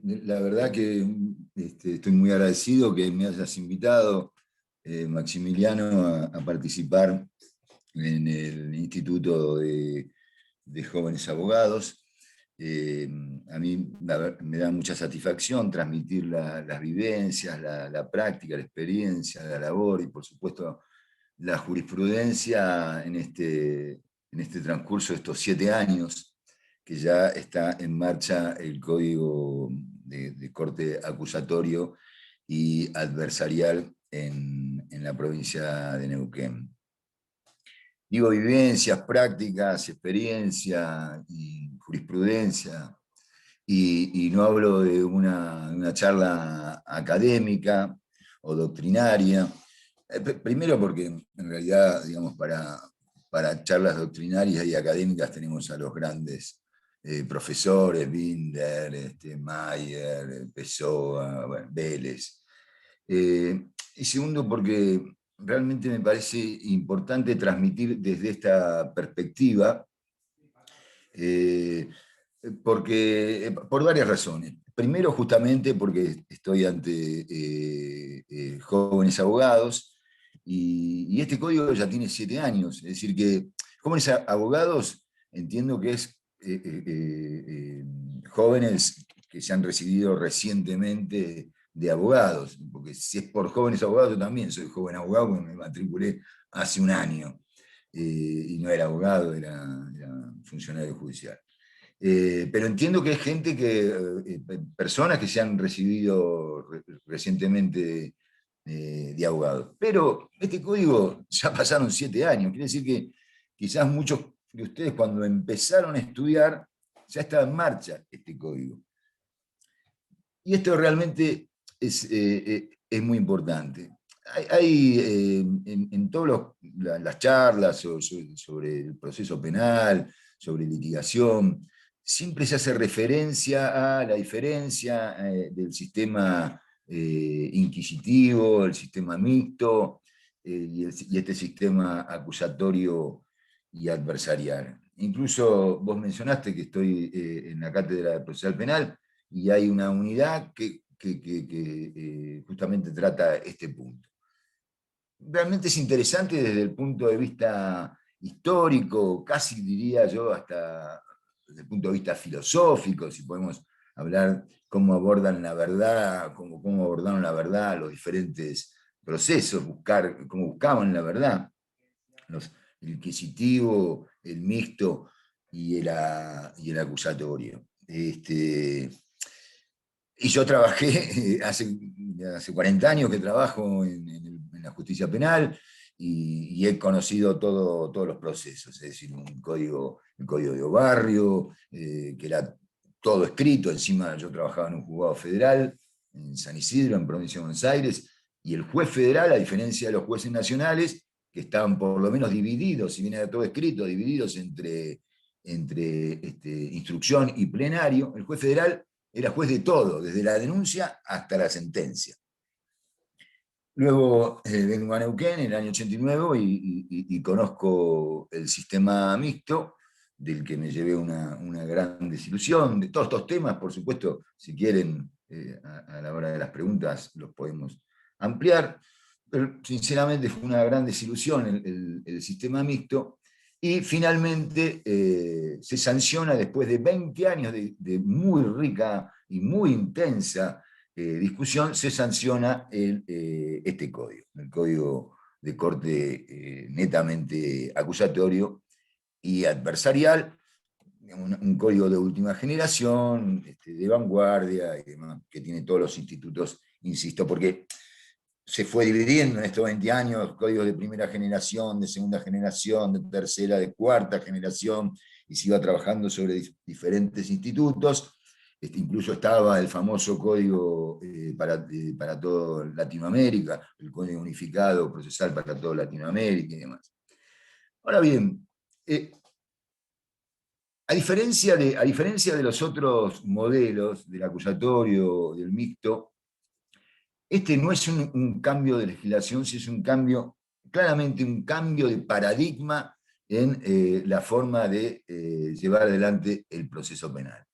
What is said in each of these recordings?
la verdad que estoy muy agradecido que me hayas invitado, Maximiliano, a participar en el Instituto de Jóvenes Abogados. Eh, a mí me da mucha satisfacción transmitir las vivencias, la práctica, la experiencia, la labor y, por supuesto, la jurisprudencia en este transcurso de estos 7 años que ya está en marcha el Código de Corte Acusatorio y Adversarial en la provincia de Neuquén. Digo vivencias, prácticas, experiencia y jurisprudencia, y no hablo de una charla académica o doctrinaria. Primero porque en realidad, digamos, para charlas doctrinarias y académicas tenemos a los grandes profesores, Binder, Mayer, Pessoa, bueno, Vélez. Y segundo porque realmente me parece importante transmitir desde esta perspectiva, eh, por varias razones. Primero, justamente porque estoy ante jóvenes abogados y este código ya tiene 7 años. Es decir, que jóvenes abogados entiendo que es jóvenes que se han recibido recientemente de abogados, porque si es por jóvenes abogados, yo también soy joven abogado, porque me matriculé hace un año y no era abogado, era funcionario judicial. Pero entiendo que es gente personas que se han recibido recientemente de abogados. Pero este código ya pasaron 7 años, quiere decir que quizás muchos de ustedes cuando empezaron a estudiar ya estaba en marcha este código. Y esto realmente es muy importante. En todas las charlas sobre el proceso penal, sobre litigación, siempre se hace referencia a la diferencia del sistema inquisitivo, el sistema mixto y este sistema acusatorio y adversarial. Incluso vos mencionaste que estoy en la cátedra de procesal penal y hay una unidad que justamente trata este punto. Realmente es interesante desde el punto de vista histórico, casi diría yo hasta desde el punto de vista filosófico, si podemos hablar cómo abordan la verdad, cómo abordaron la verdad los diferentes procesos, cómo buscaban la verdad, el inquisitivo, el mixto y el acusatorio. Y yo trabajé, hace 40 años que trabajo en la justicia penal y he conocido todos los procesos, es decir, el código de Obarrio, que era todo escrito, encima yo trabajaba en un juzgado federal, en San Isidro, en provincia de Buenos Aires, y el juez federal, a diferencia de los jueces nacionales, que estaban por lo menos divididos, si bien era todo escrito, divididos entre instrucción y plenario, el juez federal era juez de todo, desde la denuncia hasta la sentencia. Luego vengo a Neuquén en el año 89 y conozco el sistema mixto, del que me llevé una gran desilusión. De todos estos temas, por supuesto, si quieren, a la hora de las preguntas los podemos ampliar, pero sinceramente fue una gran desilusión el sistema mixto. Y finalmente se sanciona después de 20 años de muy rica y muy intensa discusión, se sanciona este código, el código de corte netamente acusatorio y adversarial, un código de última generación, de vanguardia y demás, que tiene todos los institutos, insisto, porque se fue dividiendo en estos 20 años códigos de primera generación, de segunda generación, de tercera, de cuarta generación, y se iba trabajando sobre diferentes institutos. Incluso estaba el famoso código para toda Latinoamérica, el código unificado procesal para toda Latinoamérica y demás. Ahora bien, a diferencia de los otros modelos del acusatorio, del mixto, este no es un cambio de legislación, sino es un cambio, claramente un cambio de paradigma en la forma de llevar adelante el proceso penal.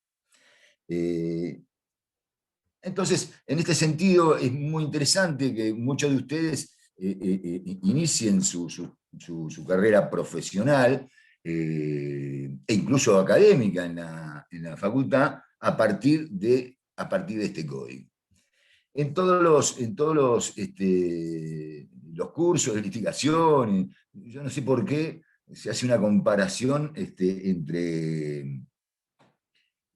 Entonces, en este sentido, es muy interesante que muchos de ustedes inicien su carrera profesional e incluso académica en la facultad a partir de este código. Los cursos de litigación, yo no sé por qué se hace una comparación entre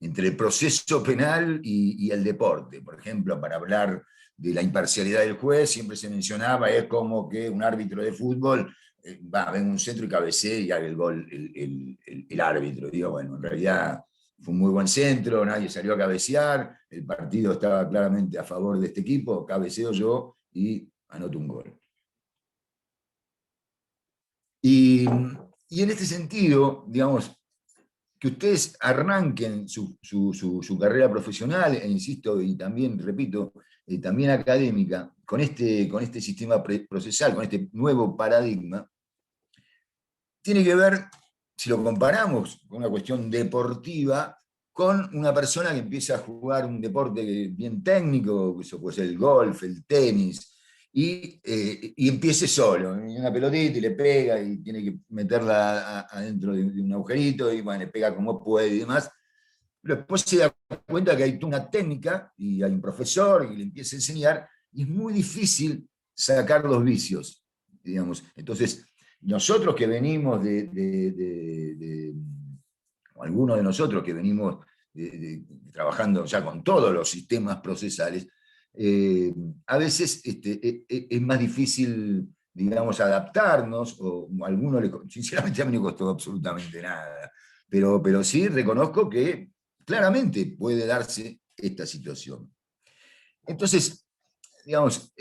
el proceso penal y el deporte. Por ejemplo, para hablar de la imparcialidad del juez, siempre se mencionaba, es como que un árbitro de fútbol va a un centro y cabecee y haga el gol el árbitro. Digo, bueno, en realidad fue un muy buen centro, nadie salió a cabecear, el partido estaba claramente a favor de este equipo, cabeceo yo y anoto un gol. Y en este sentido, digamos, que ustedes arranquen su carrera profesional, e insisto, y también, repito, también académica, con este sistema procesal, con este nuevo paradigma, tiene que ver, si lo comparamos con una cuestión deportiva, con una persona que empieza a jugar un deporte bien técnico, eso puede ser el golf, el tenis, y empiece solo, en una pelotita y le pega y tiene que meterla adentro de un agujerito y bueno, le pega como puede y demás. Pero después se da cuenta que hay una técnica y hay un profesor y le empieza a enseñar y es muy difícil sacar los vicios, digamos. Entonces, nosotros que venimos o algunos de nosotros que venimos trabajando ya con todos los sistemas procesales, a veces es más difícil, digamos, adaptarnos, o a algunos, sinceramente a mí no costó absolutamente nada, pero sí reconozco que claramente puede darse esta situación. Entonces, digamos,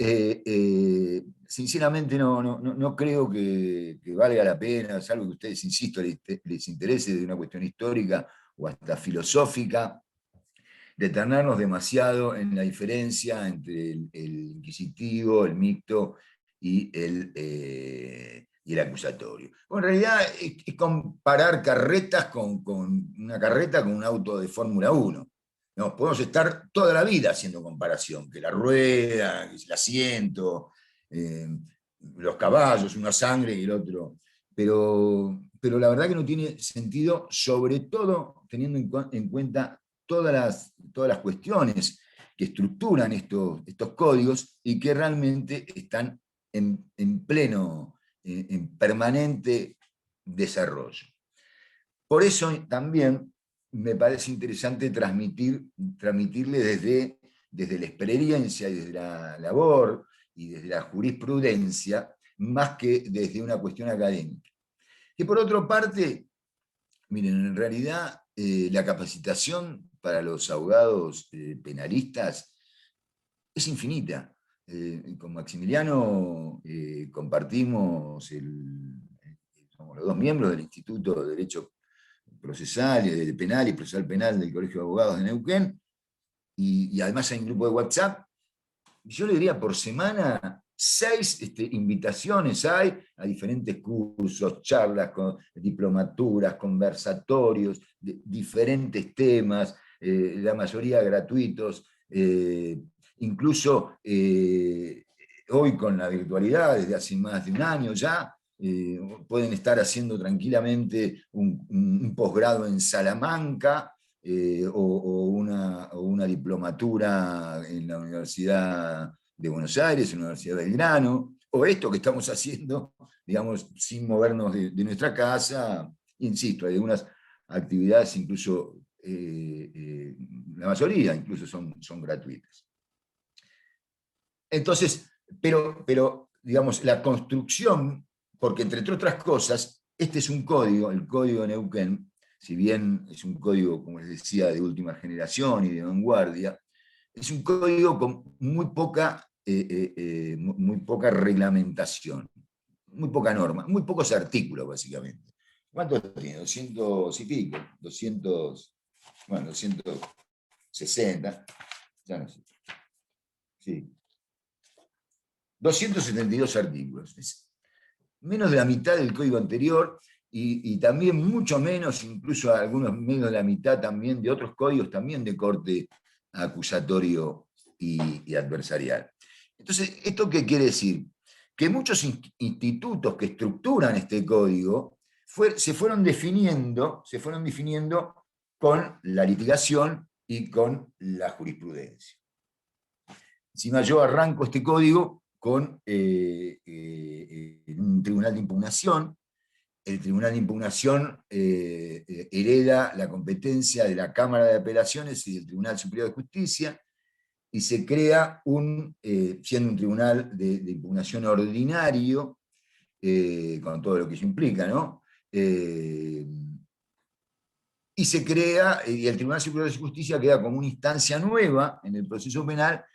sinceramente no creo que valga la pena, salvo que ustedes, insisto, les interese de una cuestión histórica o hasta filosófica, detenernos demasiado en la diferencia entre el inquisitivo, el mixto y el acusatorio. Bueno, en realidad es comparar carretas con una carreta con un auto de Fórmula 1. No, podemos estar toda la vida haciendo comparación, que la rueda, que el asiento, los caballos, uno a sangre y el otro. Pero la verdad que no tiene sentido, sobre todo teniendo en cuenta todas las cuestiones que estructuran estos códigos y que realmente están en pleno, en permanente desarrollo. Por eso también me parece interesante transmitirle desde la experiencia y desde la labor y desde la jurisprudencia, más que desde una cuestión académica. Que por otra parte, miren, en realidad la capacitación para los abogados penalistas es infinita. Con Maximiliano compartimos somos los dos miembros del Instituto de Derecho Procesal, Penal y Procesal Penal del Colegio de Abogados de Neuquén, y además hay un grupo de WhatsApp. Yo le diría por semana 6 invitaciones hay a diferentes cursos, charlas, diplomaturas, conversatorios, de diferentes temas, la mayoría gratuitos, incluso hoy con la virtualidad, desde hace más de un año ya, pueden estar haciendo tranquilamente un posgrado en Salamanca, o una diplomatura en la Universidad de Buenos Aires, en la Universidad de Belgrano, o esto que estamos haciendo, digamos, sin movernos de nuestra casa. Insisto, hay algunas actividades incluso, la mayoría incluso son gratuitas. Entonces, pero digamos, la construcción, porque entre otras cosas, este es un código, el código de Neuquén, si bien es un código, como les decía, de última generación y de vanguardia, es un código con muy poca reglamentación, muy poca norma, muy pocos artículos, básicamente. ¿Cuántos tiene? 200 y pico, 200, bueno, 260, ya no sé. Sí. 272 artículos. Es menos de la mitad del código anterior y también mucho menos, incluso algunos menos de la mitad también de otros códigos también de corte acusatorio y adversarial. Entonces, ¿esto qué quiere decir? Que muchos institutos que estructuran este código se fueron definiendo con la litigación y con la jurisprudencia. Encima yo arranco este código con un tribunal de impugnación. El tribunal de impugnación hereda la competencia de la Cámara de Apelaciones y del Tribunal Superior de Justicia, y se crea siendo un tribunal de impugnación ordinario, con todo lo que eso implica, ¿no? Y se crea, y el Tribunal Superior de Justicia queda como una instancia nueva en el proceso penal,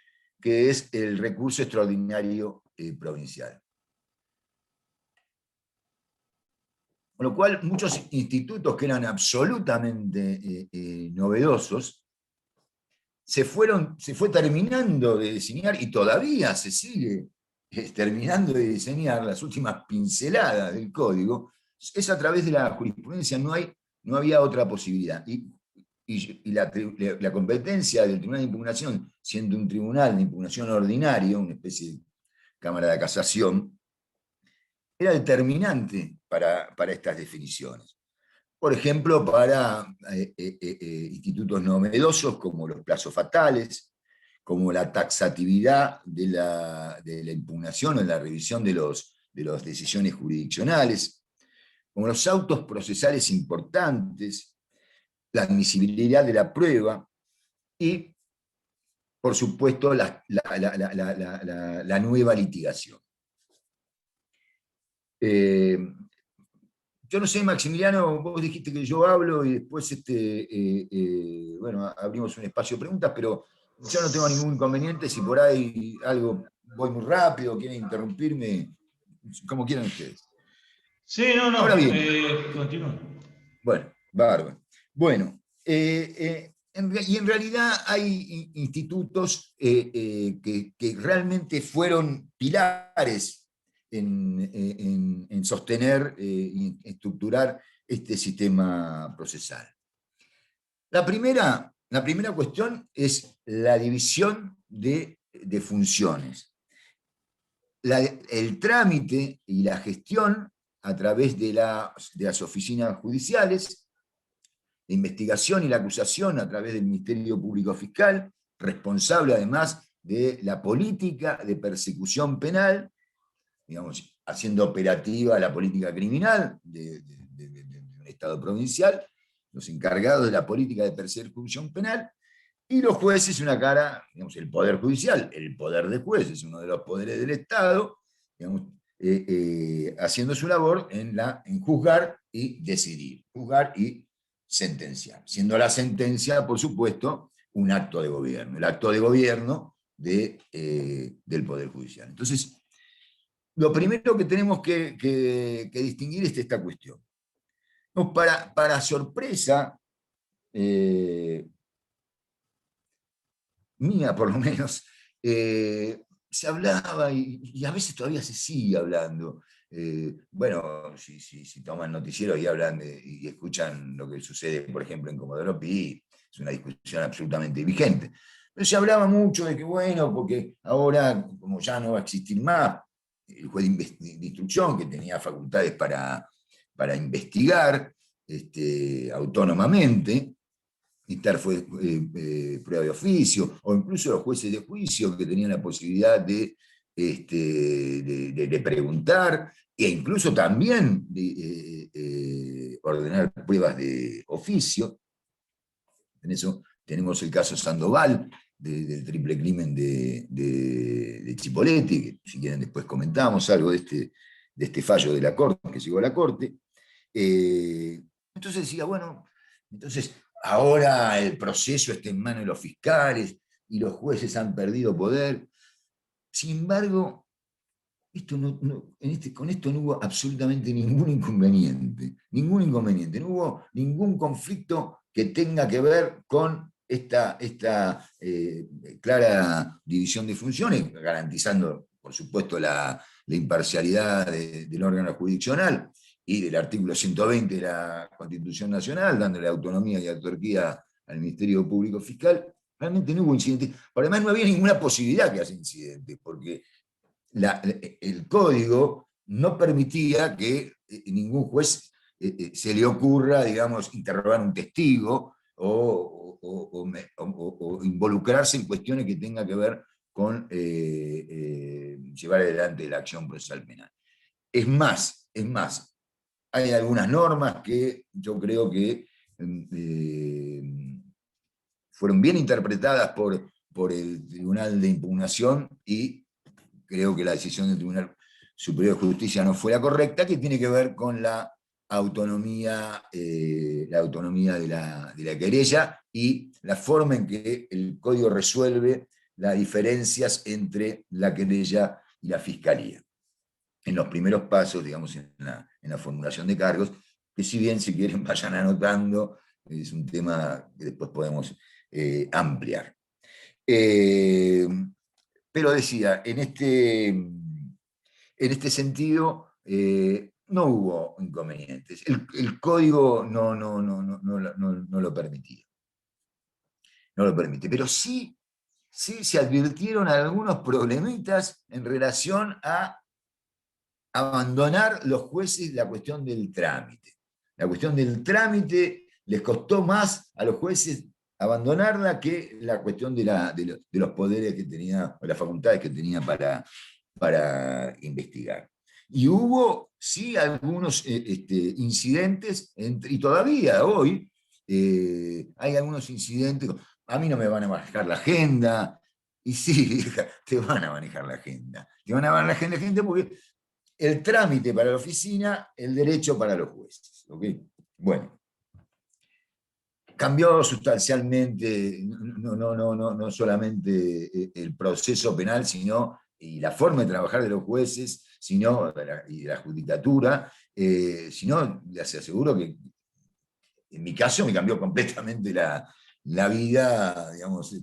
que es el recurso extraordinario provincial. Con lo cual, muchos institutos que eran absolutamente novedosos, se fue terminando de diseñar, y todavía se sigue terminando de diseñar las últimas pinceladas del código, es a través de la jurisprudencia, no había otra posibilidad. Y la competencia del Tribunal de Impugnación, siendo un tribunal de impugnación ordinario, una especie de Cámara de Casación, era determinante para estas definiciones. Por ejemplo, para institutos novedosos como los plazos fatales, como la taxatividad de la impugnación o la revisión de las decisiones jurisdiccionales, como los autos procesales importantes, la admisibilidad de la prueba y, por supuesto, la nueva litigación. Yo no sé, Maximiliano, vos dijiste que yo hablo y después bueno, abrimos un espacio de preguntas, pero yo no tengo ningún inconveniente. Si por ahí algo voy muy rápido, quieren interrumpirme, como quieran ustedes. Sí, no, Ahora bien, continúa. bueno, bárbaro. Bueno, y en realidad hay institutos que realmente fueron pilares en sostener y estructurar este sistema procesal. La primera cuestión es la división de funciones. El trámite y la gestión a través de las oficinas judiciales, la investigación y la acusación a través del Ministerio Público Fiscal, responsable además de la política de persecución penal, digamos, haciendo operativa la política criminal de un Estado provincial, los encargados de la política de persecución penal, y los jueces, una cara, digamos, el Poder Judicial, el poder de jueces, uno de los poderes del Estado, digamos, haciendo su labor en juzgar y decidir, juzgar y sentenciar, siendo la sentencia, por supuesto, un acto de gobierno, el acto de gobierno del Poder Judicial. Entonces, lo primero que tenemos que distinguir es esta cuestión. No, para sorpresa mía, por lo menos, se hablaba, y a veces todavía se sigue hablando. Bueno, si toman noticieros y hablan y escuchan lo que sucede, por ejemplo, en Comodoro Pi, es una discusión absolutamente vigente. Pero se hablaba mucho de que, bueno, porque ahora, como ya no va a existir más el juez de instrucción, que tenía facultades para investigar autónomamente, dictar prueba de oficio, o incluso los jueces de juicio que tenían la posibilidad de preguntar, e incluso también de ordenar pruebas de oficio. En eso tenemos el caso Sandoval, del triple crimen de Chipolletti, que si quieren después comentamos algo de este fallo de la Corte, que llegó a la Corte. Entonces decía, bueno, entonces ahora el proceso está en manos de los fiscales y los jueces han perdido poder. Sin embargo, con esto no hubo absolutamente ningún inconveniente, no hubo ningún conflicto que tenga que ver con esta clara división de funciones, garantizando, por supuesto, la imparcialidad del órgano jurisdiccional y del artículo 120 de la Constitución Nacional, dándole autonomía y autarquía al Ministerio Público Fiscal. realmente no hubo incidentes. Por además no había ninguna posibilidad que haya incidentes, porque el código no permitía que ningún juez se le ocurra, digamos, interrogar a un testigo o involucrarse en cuestiones que tengan que ver con llevar adelante la acción procesal penal. Es más, hay algunas normas que yo creo que fueron bien interpretadas por el Tribunal de Impugnación y creo que la decisión del Tribunal Superior de Justicia no fue la correcta, que tiene que ver con la autonomía de la querella y la forma en que el código resuelve las diferencias entre la querella y la fiscalía. En los primeros pasos, digamos, en la formulación de cargos, que si bien si quieren vayan anotando, es un tema que después podemos ampliar. Pero decía, en este sentido, no hubo inconvenientes. El código no lo permitía. No lo permite. Pero sí se advirtieron algunos problemitas en relación a abandonar los jueces la cuestión del trámite. La cuestión del trámite les costó más a los jueces abandonarla que la cuestión de los poderes que tenía, o las facultades que tenía para investigar. Y hubo, sí, algunos incidentes, y todavía hoy hay algunos incidentes. A mí no me van a manejar la agenda, y sí, te van a manejar la agenda. Te van a manejar la agenda porque el trámite para la oficina, el derecho para los jueces. ¿Okay? Bueno, cambió sustancialmente no solamente el proceso penal, sino y la forma de trabajar de los jueces, y de la judicatura, sino les aseguro que en mi caso me cambió completamente la vida, digamos,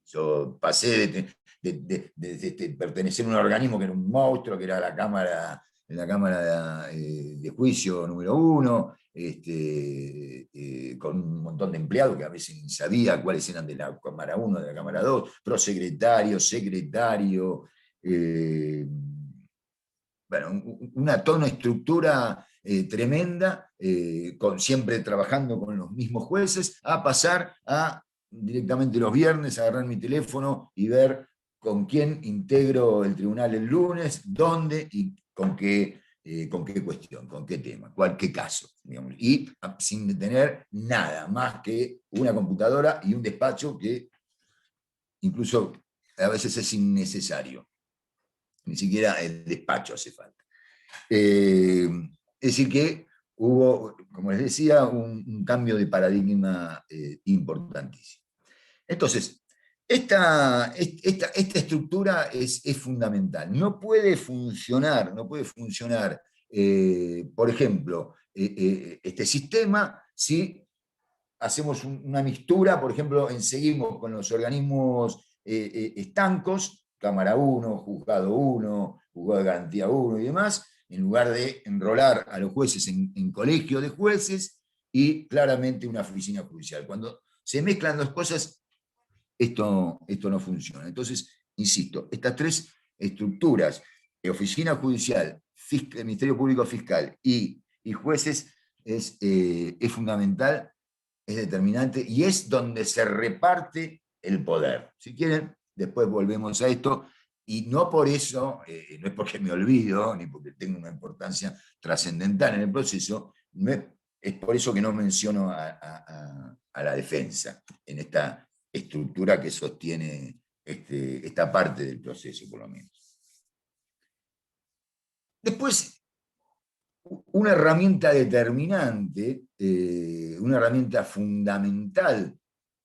yo pasé de pertenecer a un organismo que era un monstruo, que era la Cámara de Juicio número 1, con un montón de empleados que a veces ni sabía cuáles eran de la Cámara 1, de la Cámara 2, prosecretario, secretario, bueno, una estructura tremenda, siempre trabajando con los mismos jueces, a pasar a directamente los viernes agarrar mi teléfono y ver con quién integro el tribunal el lunes, dónde y con qué cuestión, con qué tema, qué caso, digamos, y sin tener nada más que una computadora y un despacho que incluso a veces es innecesario. Ni siquiera el despacho hace falta. Es decir que hubo, como les decía, un cambio de paradigma importantísimo. Entonces, esta estructura es fundamental. No puede funcionar, por ejemplo, este sistema si hacemos una mixtura, por ejemplo, seguimos con los organismos estancos, Cámara 1, Juzgado 1, Juzgado de Garantía 1 y demás, en lugar de enrolar a los jueces en colegio de jueces y claramente una oficina judicial. Cuando se mezclan dos cosas, esto no funciona. Entonces, insisto, estas tres estructuras, oficina judicial, Ministerio Público Fiscal y jueces, es fundamental, es determinante y es donde se reparte el poder. Si quieren, después volvemos a esto, y no por eso, no es porque me olvido, ni porque tengo una importancia trascendental en el proceso, es por eso que no menciono a la defensa en esta estructura que sostiene esta parte del proceso, por lo menos. Después, una herramienta determinante, una herramienta fundamental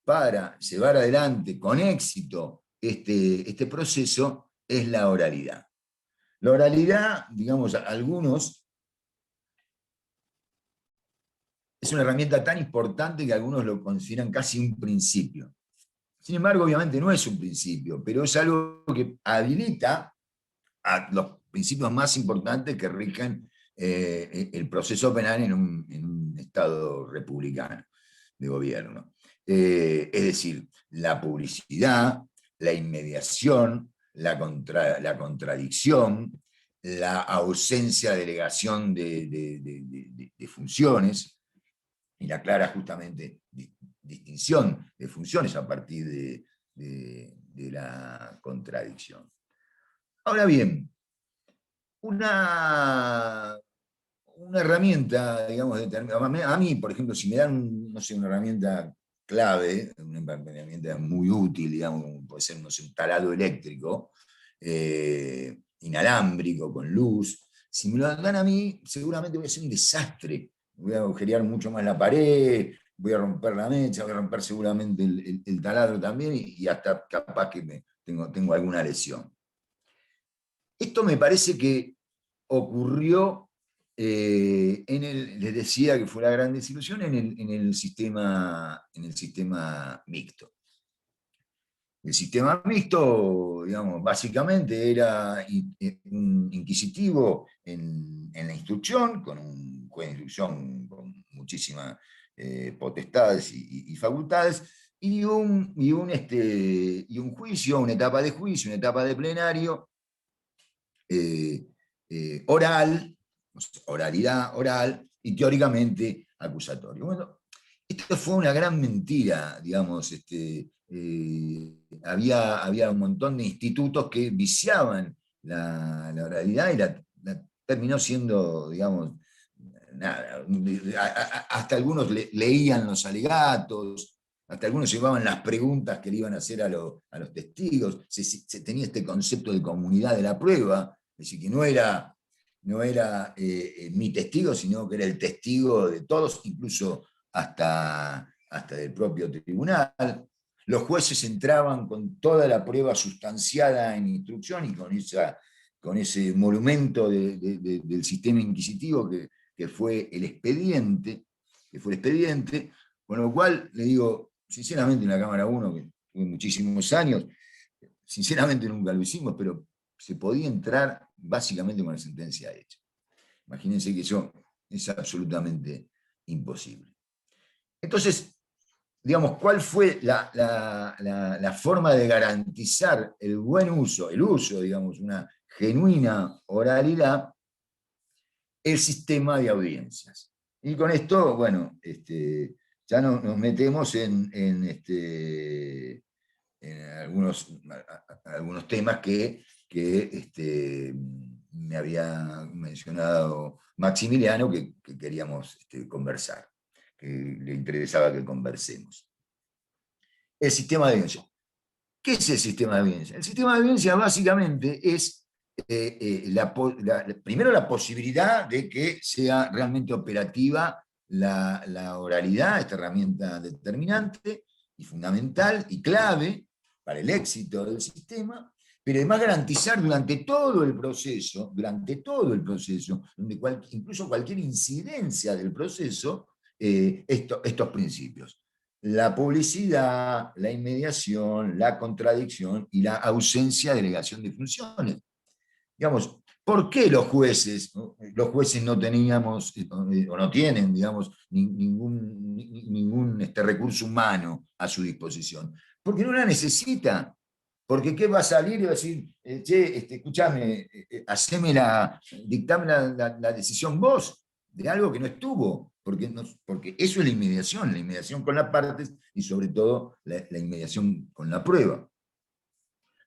para llevar adelante con éxito este proceso es la oralidad. La oralidad, digamos, algunos, es una herramienta tan importante que algunos lo consideran casi un principio. Sin embargo, obviamente no es un principio, pero es algo que habilita a los principios más importantes que rigen el proceso penal en un Estado republicano de gobierno. Es decir, la publicidad, la inmediación, la contradicción, la ausencia de delegación de funciones y la clara justamente distinción de funciones a partir de la contradicción. Ahora bien, una herramienta, digamos, a mí, por ejemplo, si me dan, no sé, una herramienta clave, una herramienta muy útil, digamos, como puede ser, no sé, un taladro eléctrico, inalámbrico, con luz, si me lo dan a mí, seguramente voy a hacer un desastre. Voy a agujerear mucho más la pared, voy a romper la mecha, voy a romper seguramente el taladro también, y hasta capaz que tengo alguna lesión. Esto me parece que ocurrió, les decía que fue la gran desilusión en el sistema mixto. El sistema mixto, digamos, básicamente era un inquisitivo en la instrucción, con un juez de instrucción con muchísimas potestades y facultades, y un juicio, una etapa de juicio, una etapa de plenario, oral, oralidad oral, y teóricamente acusatorio. Bueno, esto fue una gran mentira, digamos. Había un montón de institutos que viciaban la oralidad y la terminó siendo, digamos, nada. Hasta algunos leían los alegatos, hasta algunos llevaban las preguntas que le iban a hacer a los testigos. Se tenía este concepto de comunidad de la prueba, es decir, que no era mi testigo, sino que era el testigo de todos, incluso hasta del propio tribunal. Los jueces entraban con toda la prueba sustanciada en instrucción y con ese monumento del sistema inquisitivo que fue el expediente, con lo cual le digo, sinceramente, en la Cámara 1, que tuve muchísimos años, sinceramente nunca lo hicimos, pero se podía entrar básicamente con la sentencia hecha. Imagínense que eso es absolutamente imposible. Entonces, digamos, ¿cuál fue la forma de garantizar el buen uso, digamos, una genuina oralidad? El sistema de audiencias. Y con esto, bueno, ya nos metemos en algunos temas que me había mencionado Maximiliano, que queríamos conversar, que le interesaba que conversemos. El sistema de audiencia. ¿Qué es el sistema de audiencia? El sistema de audiencia básicamente es primero la posibilidad de que sea realmente operativa la oralidad, esta herramienta determinante y fundamental y clave para el éxito del sistema, pero además garantizar durante todo el proceso, incluso cualquier incidencia del proceso, estos principios: la publicidad, la inmediación, la contradicción y la ausencia de delegación de funciones. Digamos, ¿por qué los jueces no teníamos o no tienen, digamos, ningún recurso humano a su disposición? Porque no la necesita. Porque ¿qué va a salir y va a decir, che, escúchame, dictame la decisión vos de algo que no estuvo? Porque eso es la inmediación con las partes y sobre todo la inmediación con la prueba.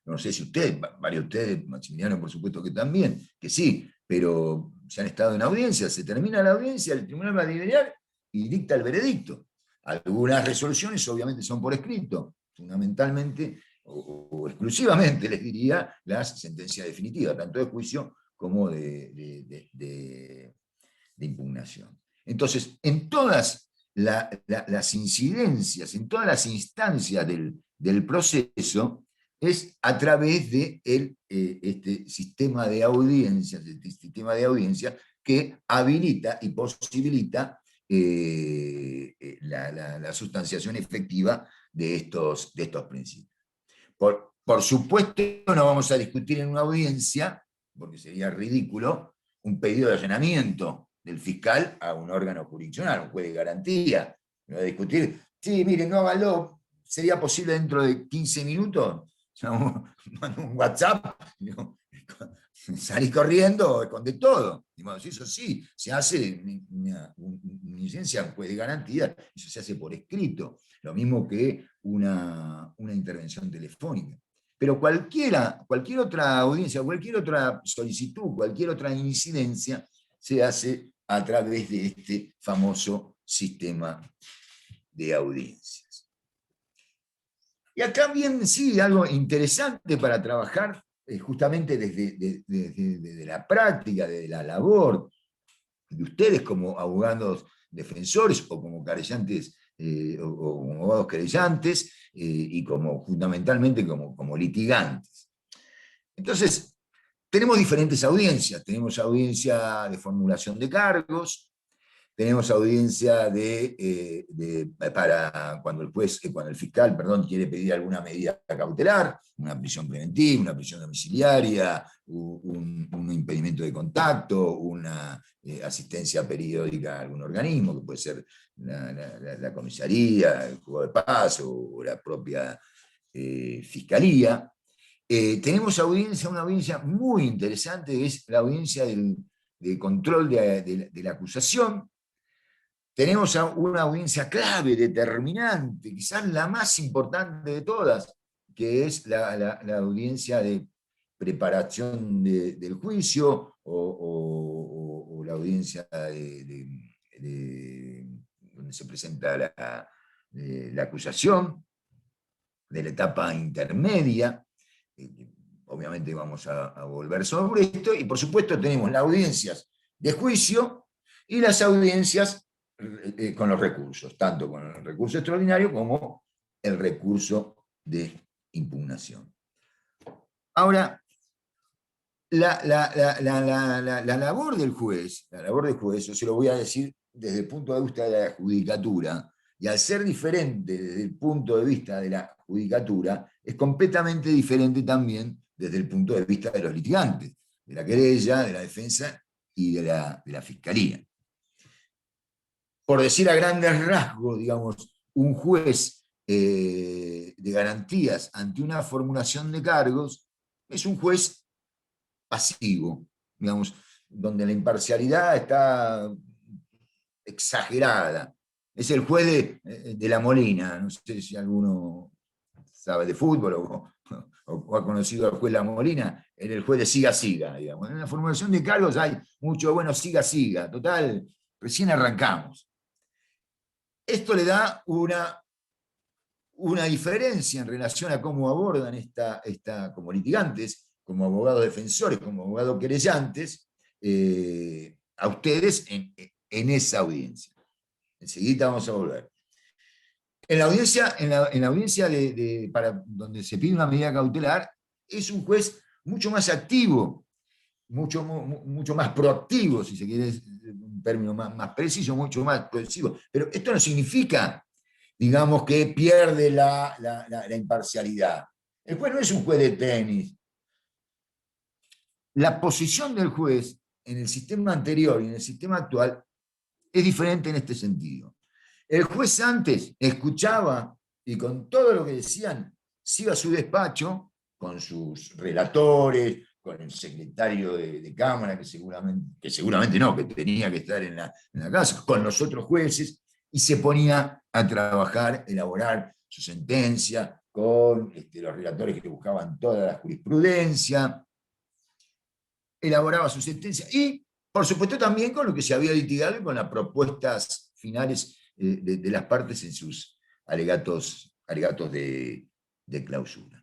No sé si ustedes, varios de ustedes, Maximiliano por supuesto que también, que sí, pero se han estado en audiencia, se termina la audiencia, el tribunal va a deliberar y dicta el veredicto. Algunas resoluciones obviamente son por escrito, fundamentalmente o exclusivamente, les diría, las sentencias definitivas, tanto de juicio como de impugnación. Entonces, en todas las incidencias, en todas las instancias del proceso, es a través de este sistema de audiencias, que habilita y posibilita la sustanciación efectiva de estos principios. Por supuesto, no vamos a discutir en una audiencia, porque sería ridículo, un pedido de allanamiento del fiscal a un órgano jurisdiccional, un juez de garantía. No va a discutir Sí, miren, no hágalo, sería posible dentro de 15 minutos. Mando un WhatsApp, digo, salí corriendo con de todo. Digo, eso sí, se hace una licencia, un juez de garantía, eso se hace por escrito, lo mismo que una intervención telefónica. Pero cualquier otra audiencia, cualquier otra solicitud, cualquier otra incidencia, se hace a través de este famoso sistema de audiencias. Y acá viene, sí, algo interesante para trabajar, justamente desde la práctica, desde la labor de ustedes como abogados defensores o como querellantes, o como abogados querellantes, y fundamentalmente como litigantes. Entonces, tenemos diferentes audiencias. Tenemos audiencia de formulación de cargos, tenemos audiencia para cuando cuando el fiscal, perdón, quiere pedir alguna medida cautelar, una prisión preventiva, una prisión domiciliaria, un impedimento de contacto, una asistencia periódica a algún organismo, que puede ser la comisaría, el juzgado de paz o la propia fiscalía. Tenemos una audiencia muy interesante, que es la audiencia de control de la acusación. Tenemos una audiencia clave, determinante, quizás la más importante de todas, que es la audiencia de preparación del juicio o la audiencia donde se presenta la acusación, de la etapa intermedia. Obviamente vamos a volver sobre esto, y por supuesto tenemos las audiencias de juicio y las audiencias con los recursos, tanto con el recurso extraordinario como el recurso de impugnación. Ahora, la labor del juez, yo se lo voy a decir desde el punto de vista de la judicatura, y al ser diferente desde el punto de vista de la judicatura, es completamente diferente también desde el punto de vista de los litigantes, de la querella, de la defensa y de la fiscalía. Por decir a grandes rasgos, digamos, un juez de garantías ante una formulación de cargos es un juez pasivo, digamos, donde la imparcialidad está exagerada. Es el juez de La Molina, no sé si alguno sabe de fútbol o ha conocido al juez La Molina, era el juez de siga, digamos. En la formulación de cargos hay mucho, bueno, siga, total, recién arrancamos. Esto le da una diferencia en relación a cómo abordan como litigantes, como abogados defensores, como abogados querellantes, a ustedes en esa audiencia. Enseguida vamos a volver. En la audiencia para donde se pide una medida cautelar, es un juez mucho más activo, mucho más proactivo, si se quiere, un término más preciso, mucho más progresivo. Pero esto no significa, digamos, que pierde la imparcialidad. El juez no es un juez de tenis. La posición del juez en el sistema anterior y en el sistema actual es diferente en este sentido. El juez antes escuchaba y con todo lo que decían se iba a su despacho con sus relatores, con el secretario de Cámara, que seguramente no, que tenía que estar en la casa, con los otros jueces, y se ponía a trabajar, elaborar su sentencia, con los relatores que buscaban toda la jurisprudencia, elaboraba su sentencia, y por supuesto también con lo que se había litigado y con las propuestas finales de las partes en sus alegatos de clausura.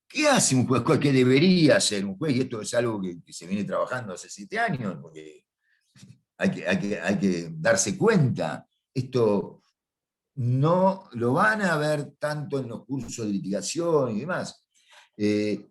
¿Qué hace un juez? ¿Qué debería hacer un juez? Y esto es algo que se viene trabajando hace 7 años, porque hay que darse cuenta. Esto no lo van a ver tanto en los cursos de litigación y demás. El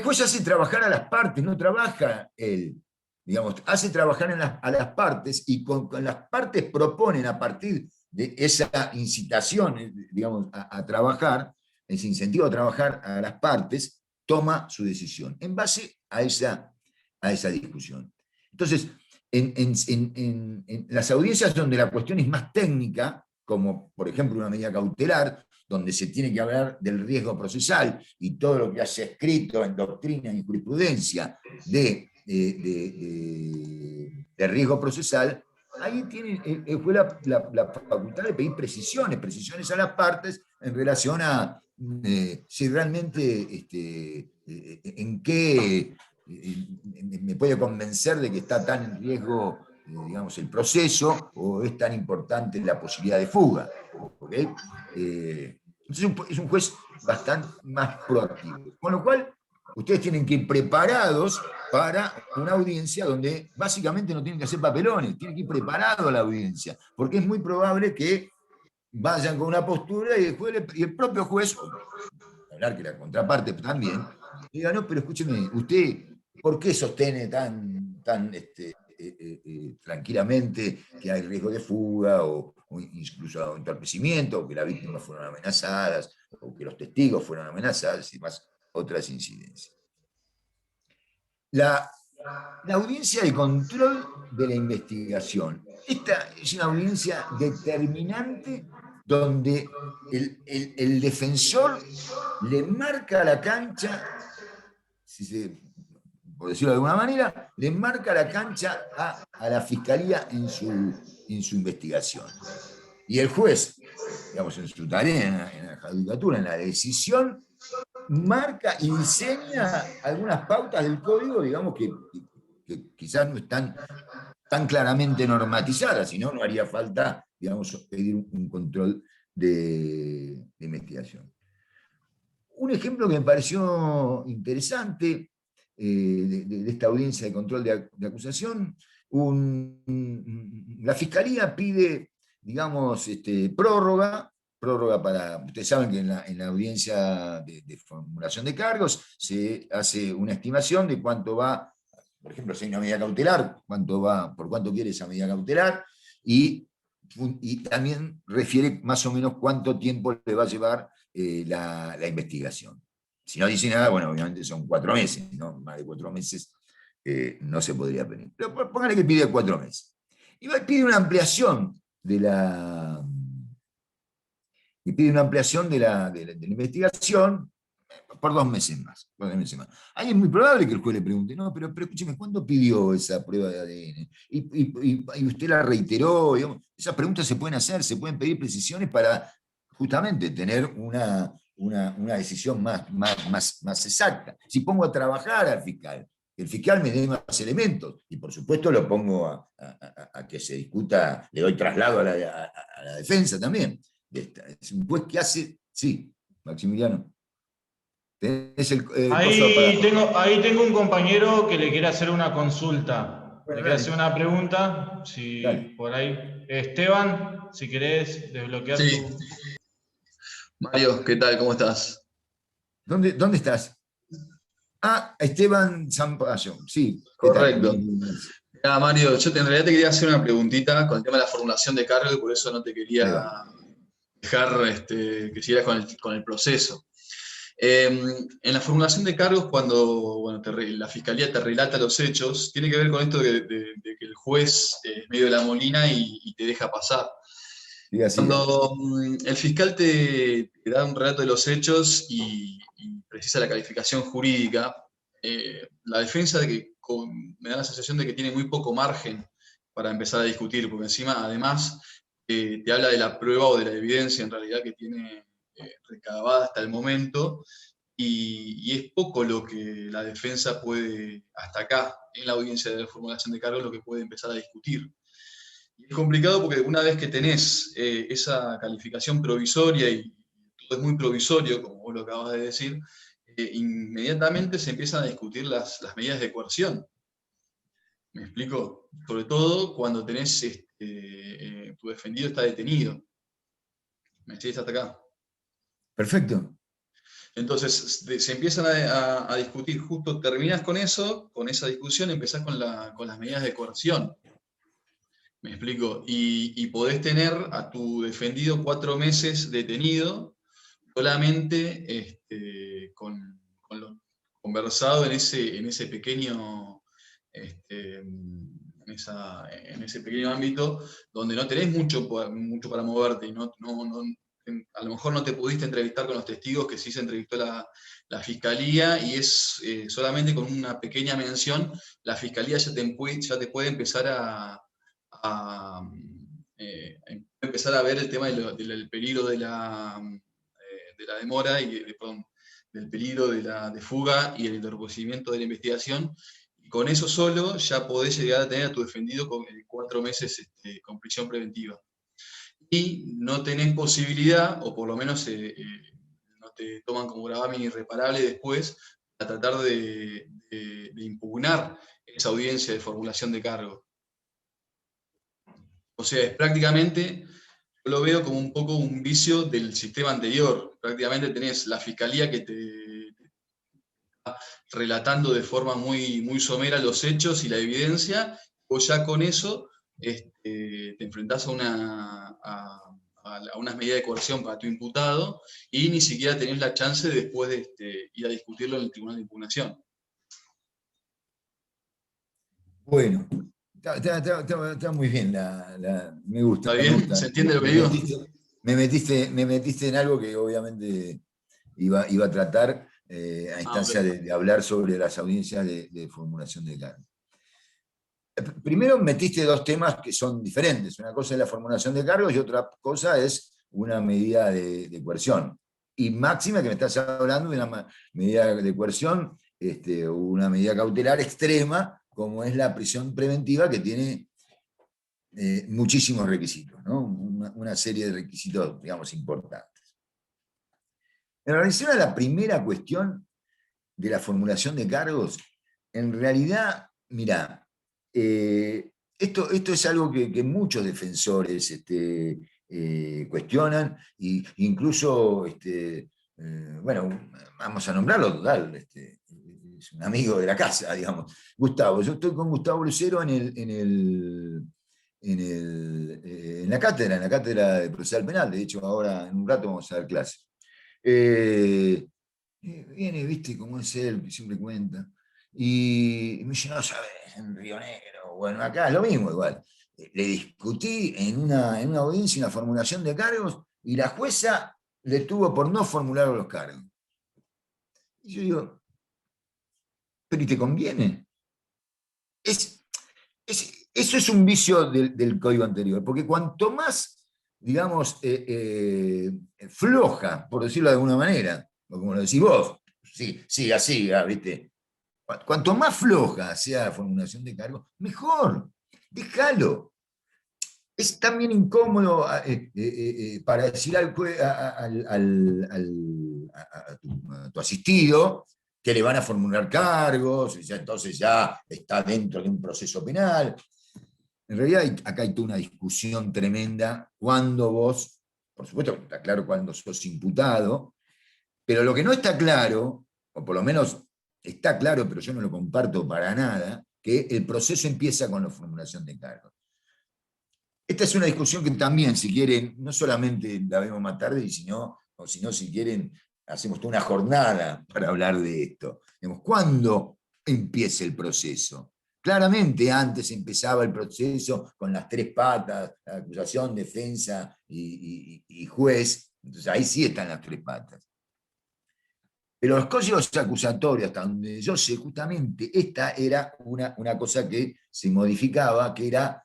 juez hace trabajar a las partes, no trabaja él. Digamos, hace trabajar a las partes, y con las partes proponen, a partir de esa incitación, digamos, a trabajar, ese incentivo a trabajar a las partes, toma su decisión en base a esa discusión. Entonces, en las audiencias donde la cuestión es más técnica, como por ejemplo una medida cautelar, donde se tiene que hablar del riesgo procesal y todo lo que haya escrito en doctrina y jurisprudencia de riesgo procesal, ahí tiene el juez la facultad de pedir precisiones a las partes en relación a si realmente en qué me puede convencer de que está tan en riesgo, digamos, el proceso, o es tan importante la posibilidad de fuga. ¿Okay? Entonces es un juez bastante más proactivo. Con lo cual, ustedes tienen que ir preparados para una audiencia donde básicamente no tienen que hacer papelones, tienen que ir preparados a la audiencia, porque es muy probable que vayan con una postura y el propio juez, hablar que la contraparte también, diga, no, pero escúcheme, usted, ¿por qué sostiene tan tranquilamente que hay riesgo de fuga o incluso entorpecimiento, o que las víctimas fueron amenazadas, o que los testigos fueron amenazados y más otras incidencias? La, la audiencia de control de la investigación. Esta es una audiencia determinante donde el defensor le marca la cancha, por decirlo de alguna manera, le marca la cancha a la fiscalía en su investigación. Y el juez, digamos, en su tarea, en la judicatura, en la decisión, marca y diseña algunas pautas del código, digamos, que quizás no están tan claramente normatizadas, si no, no haría falta, digamos, pedir un control de investigación. Un ejemplo que me pareció interesante de esta audiencia de control de acusación, la Fiscalía pide, digamos, prórroga para, ustedes saben que en la audiencia de formulación de cargos se hace una estimación de cuánto va, por ejemplo, si hay una medida cautelar, por cuánto quiere esa medida cautelar, y también refiere más o menos cuánto tiempo le va a llevar la investigación. Si no dice nada, bueno, obviamente son 4 meses, ¿no? Más de 4 meses no se podría pedir. Pero póngale que pide 4 meses. Y pide una ampliación de la investigación por 2 meses más. Ahí es muy probable que el juez le pregunte, no, pero escúcheme, ¿cuándo pidió esa prueba de ADN? Y usted la reiteró. Digamos, esas preguntas se pueden hacer, se pueden pedir precisiones para justamente tener una decisión más exacta. Si pongo a trabajar al fiscal, el fiscal me dé más elementos, y por supuesto lo pongo a que se discuta, le doy traslado a la defensa también. Es un juez que hace, sí, Maximiliano. Tenés el coso apagado. Ahí tengo un compañero que le quiere hacer una consulta. Bueno, Le quiere dale, hacer una pregunta, si dale. por ahí. Esteban, si querés desbloquear Sí, tu... Mario, ¿qué tal? ¿Cómo estás? ¿Dónde estás? Ah, Esteban Zampayo. Sí, ¿qué tal? Correcto. Mira, Mario, yo en realidad te quería hacer una preguntita con el tema de la formulación de cargo y por eso no te Ahí quería va. dejar que siguieras con el proceso. En la formulación de cargos, cuando bueno, la fiscalía te relata los hechos, tiene que ver con esto de que el juez es medio de la molina y te deja pasar. Siga. Cuando el fiscal te da un relato de los hechos y precisa la calificación jurídica, la defensa me da la sensación de que tiene muy poco margen para empezar a discutir, porque encima, además, te habla de la prueba o de la evidencia en realidad que tiene recabada hasta el momento, y es poco lo que la defensa puede, hasta acá, en la audiencia de formulación de cargos, lo que puede empezar a discutir. Y es complicado porque una vez que tenés esa calificación provisoria y todo es muy provisorio, como vos lo acabas de decir, inmediatamente se empiezan a discutir las medidas de coerción. ¿Me explico? Sobre todo cuando tenés tu defendido está detenido. ¿Me sigues hasta acá? Perfecto. Entonces se empiezan a discutir, justo terminás con eso, con esa discusión, empezás con las medidas de coerción. ¿Me explico? Y podés tener a tu defendido 4 meses detenido solamente con lo conversado en ese pequeño en ese pequeño ámbito, donde no tenés mucho para moverte, y a lo mejor no te pudiste entrevistar con los testigos que sí se entrevistó la fiscalía, y es solamente con una pequeña mención, la fiscalía ya te puede empezar empezar a ver el tema del peligro de la demora, perdón, del peligro de fuga y el entorpecimiento de la investigación. Y con eso solo ya podés llegar a tener a tu defendido con 4 meses con prisión preventiva. Y no tenés posibilidad, o por lo menos no te toman como gravamen irreparable después, a tratar de impugnar esa audiencia de formulación de cargo. O sea, es prácticamente, yo lo veo como un poco un vicio del sistema anterior. Prácticamente tenés la fiscalía que te está relatando de forma muy, muy somera los hechos y la evidencia, o ya con eso te enfrentás a unas medidas de coerción para tu imputado, y ni siquiera tenés la chance de después de ir a discutirlo en el tribunal de impugnación. Bueno, está muy bien, me gusta. ¿Está bien? Me gusta. ¿Se entiende lo que digo? Me metiste en algo que obviamente iba a tratar a instancia Okay. de hablar sobre las audiencias de formulación de cargo. Primero metiste dos temas que son diferentes. Una cosa es la formulación de cargos y otra cosa es una medida de coerción. Y máxima que me estás hablando de una medida de coerción, una medida cautelar extrema, como es la prisión preventiva, que tiene muchísimos requisitos, ¿no? Una serie de requisitos, digamos, importantes. En relación a la primera cuestión de la formulación de cargos, en realidad, mirá, esto es algo que muchos defensores cuestionan, e incluso, bueno, vamos a nombrarlo, total, es un amigo de la casa, digamos, Gustavo. Yo estoy con Gustavo Lucero en la cátedra de procesal penal. De hecho, ahora en un rato vamos a dar clases. Viene, viste, como es él, que siempre cuenta. Y me dice, no sabes, en Río Negro, bueno, acá es lo mismo igual. Le discutí en una audiencia una formulación de cargos y la jueza le tuvo por no formular los cargos. Y yo digo, ¿pero y te conviene? Eso es un vicio del código anterior, porque cuanto más, digamos, floja, por decirlo de alguna manera, o como lo decís vos, sí, así, ¿viste? Cuanto más floja sea la formulación de cargos, mejor, déjalo. Es también incómodo para decir a tu asistido que le van a formular cargos, entonces ya está dentro de un proceso penal. En realidad acá hay toda una discusión tremenda cuando vos, por supuesto está claro cuando sos imputado, pero lo que no está claro, o por lo menos está claro, pero yo no lo comparto para nada, que el proceso empieza con la formulación de cargos. Esta es una discusión que también, si quieren, no solamente la vemos más tarde, sino si quieren, hacemos toda una jornada para hablar de esto. ¿Cuándo empieza el proceso? Claramente antes empezaba el proceso con las 3 patas, la acusación, defensa y juez. Entonces ahí sí están las 3 patas. Pero los códigos acusatorios, hasta donde yo sé, justamente esta era una cosa que se modificaba, que era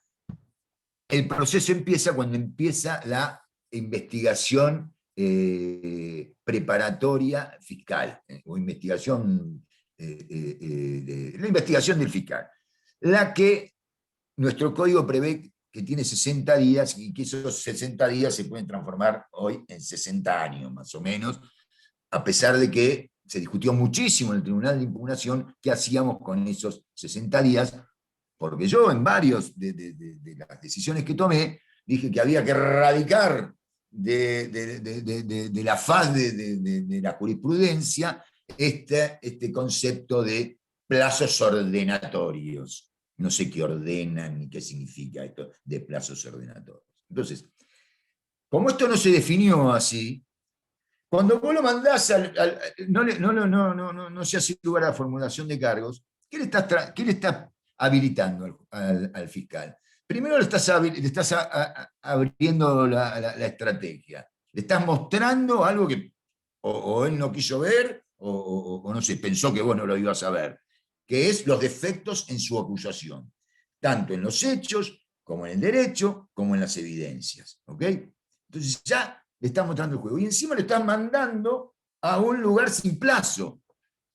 el proceso empieza cuando empieza la investigación preparatoria fiscal, o investigación, la investigación del fiscal, la que nuestro código prevé que tiene 60 días y que esos 60 días se pueden transformar hoy en 60 años, más o menos, a pesar de que se discutió muchísimo en el Tribunal de Impugnación qué hacíamos con esos 60 días, porque yo en varios de las decisiones que tomé dije que había que erradicar de la faz de la jurisprudencia este concepto de plazos ordenatorios. No sé qué ordenan ni qué significa esto de plazos ordenatorios. Entonces, como esto no se definió así, cuando vos lo mandás no se hace lugar a la formulación de cargos, ¿qué le estás habilitando al fiscal? Primero le estás abriendo la estrategia. Le estás mostrando algo que o él no quiso ver, o no sé, pensó que vos no lo ibas a ver, que es los defectos en su acusación, tanto en los hechos, como en el derecho, como en las evidencias. ¿Ok? Entonces ya le estás mostrando el juego. Y encima le estás mandando a un lugar sin plazo.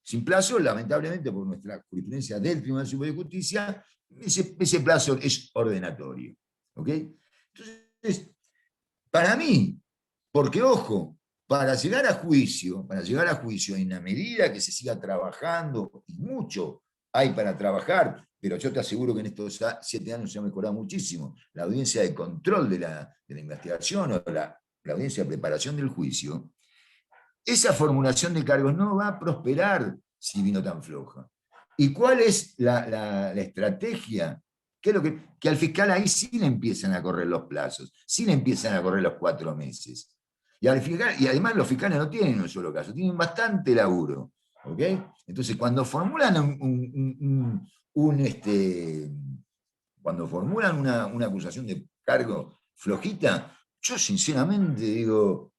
Sin plazo, lamentablemente, por nuestra jurisprudencia del Tribunal Superior de Justicia, ese plazo es ordenatorio. ¿Ok? Entonces, para mí, porque ojo, para llegar a juicio, en la medida que se siga trabajando, y mucho hay para trabajar, pero yo te aseguro que en estos 7 años se ha mejorado muchísimo la audiencia de control de la investigación o la audiencia de preparación del juicio, esa formulación de cargos no va a prosperar si vino tan floja. ¿Y cuál es la estrategia? ¿Qué es lo que al fiscal ahí sí le empiezan a correr los plazos, sí le empiezan a correr los 4 meses? Y además los fiscales no tienen un solo caso, tienen bastante laburo. ¿Ok? Entonces, cuando formulan una acusación de cargo flojita, yo sinceramente digo,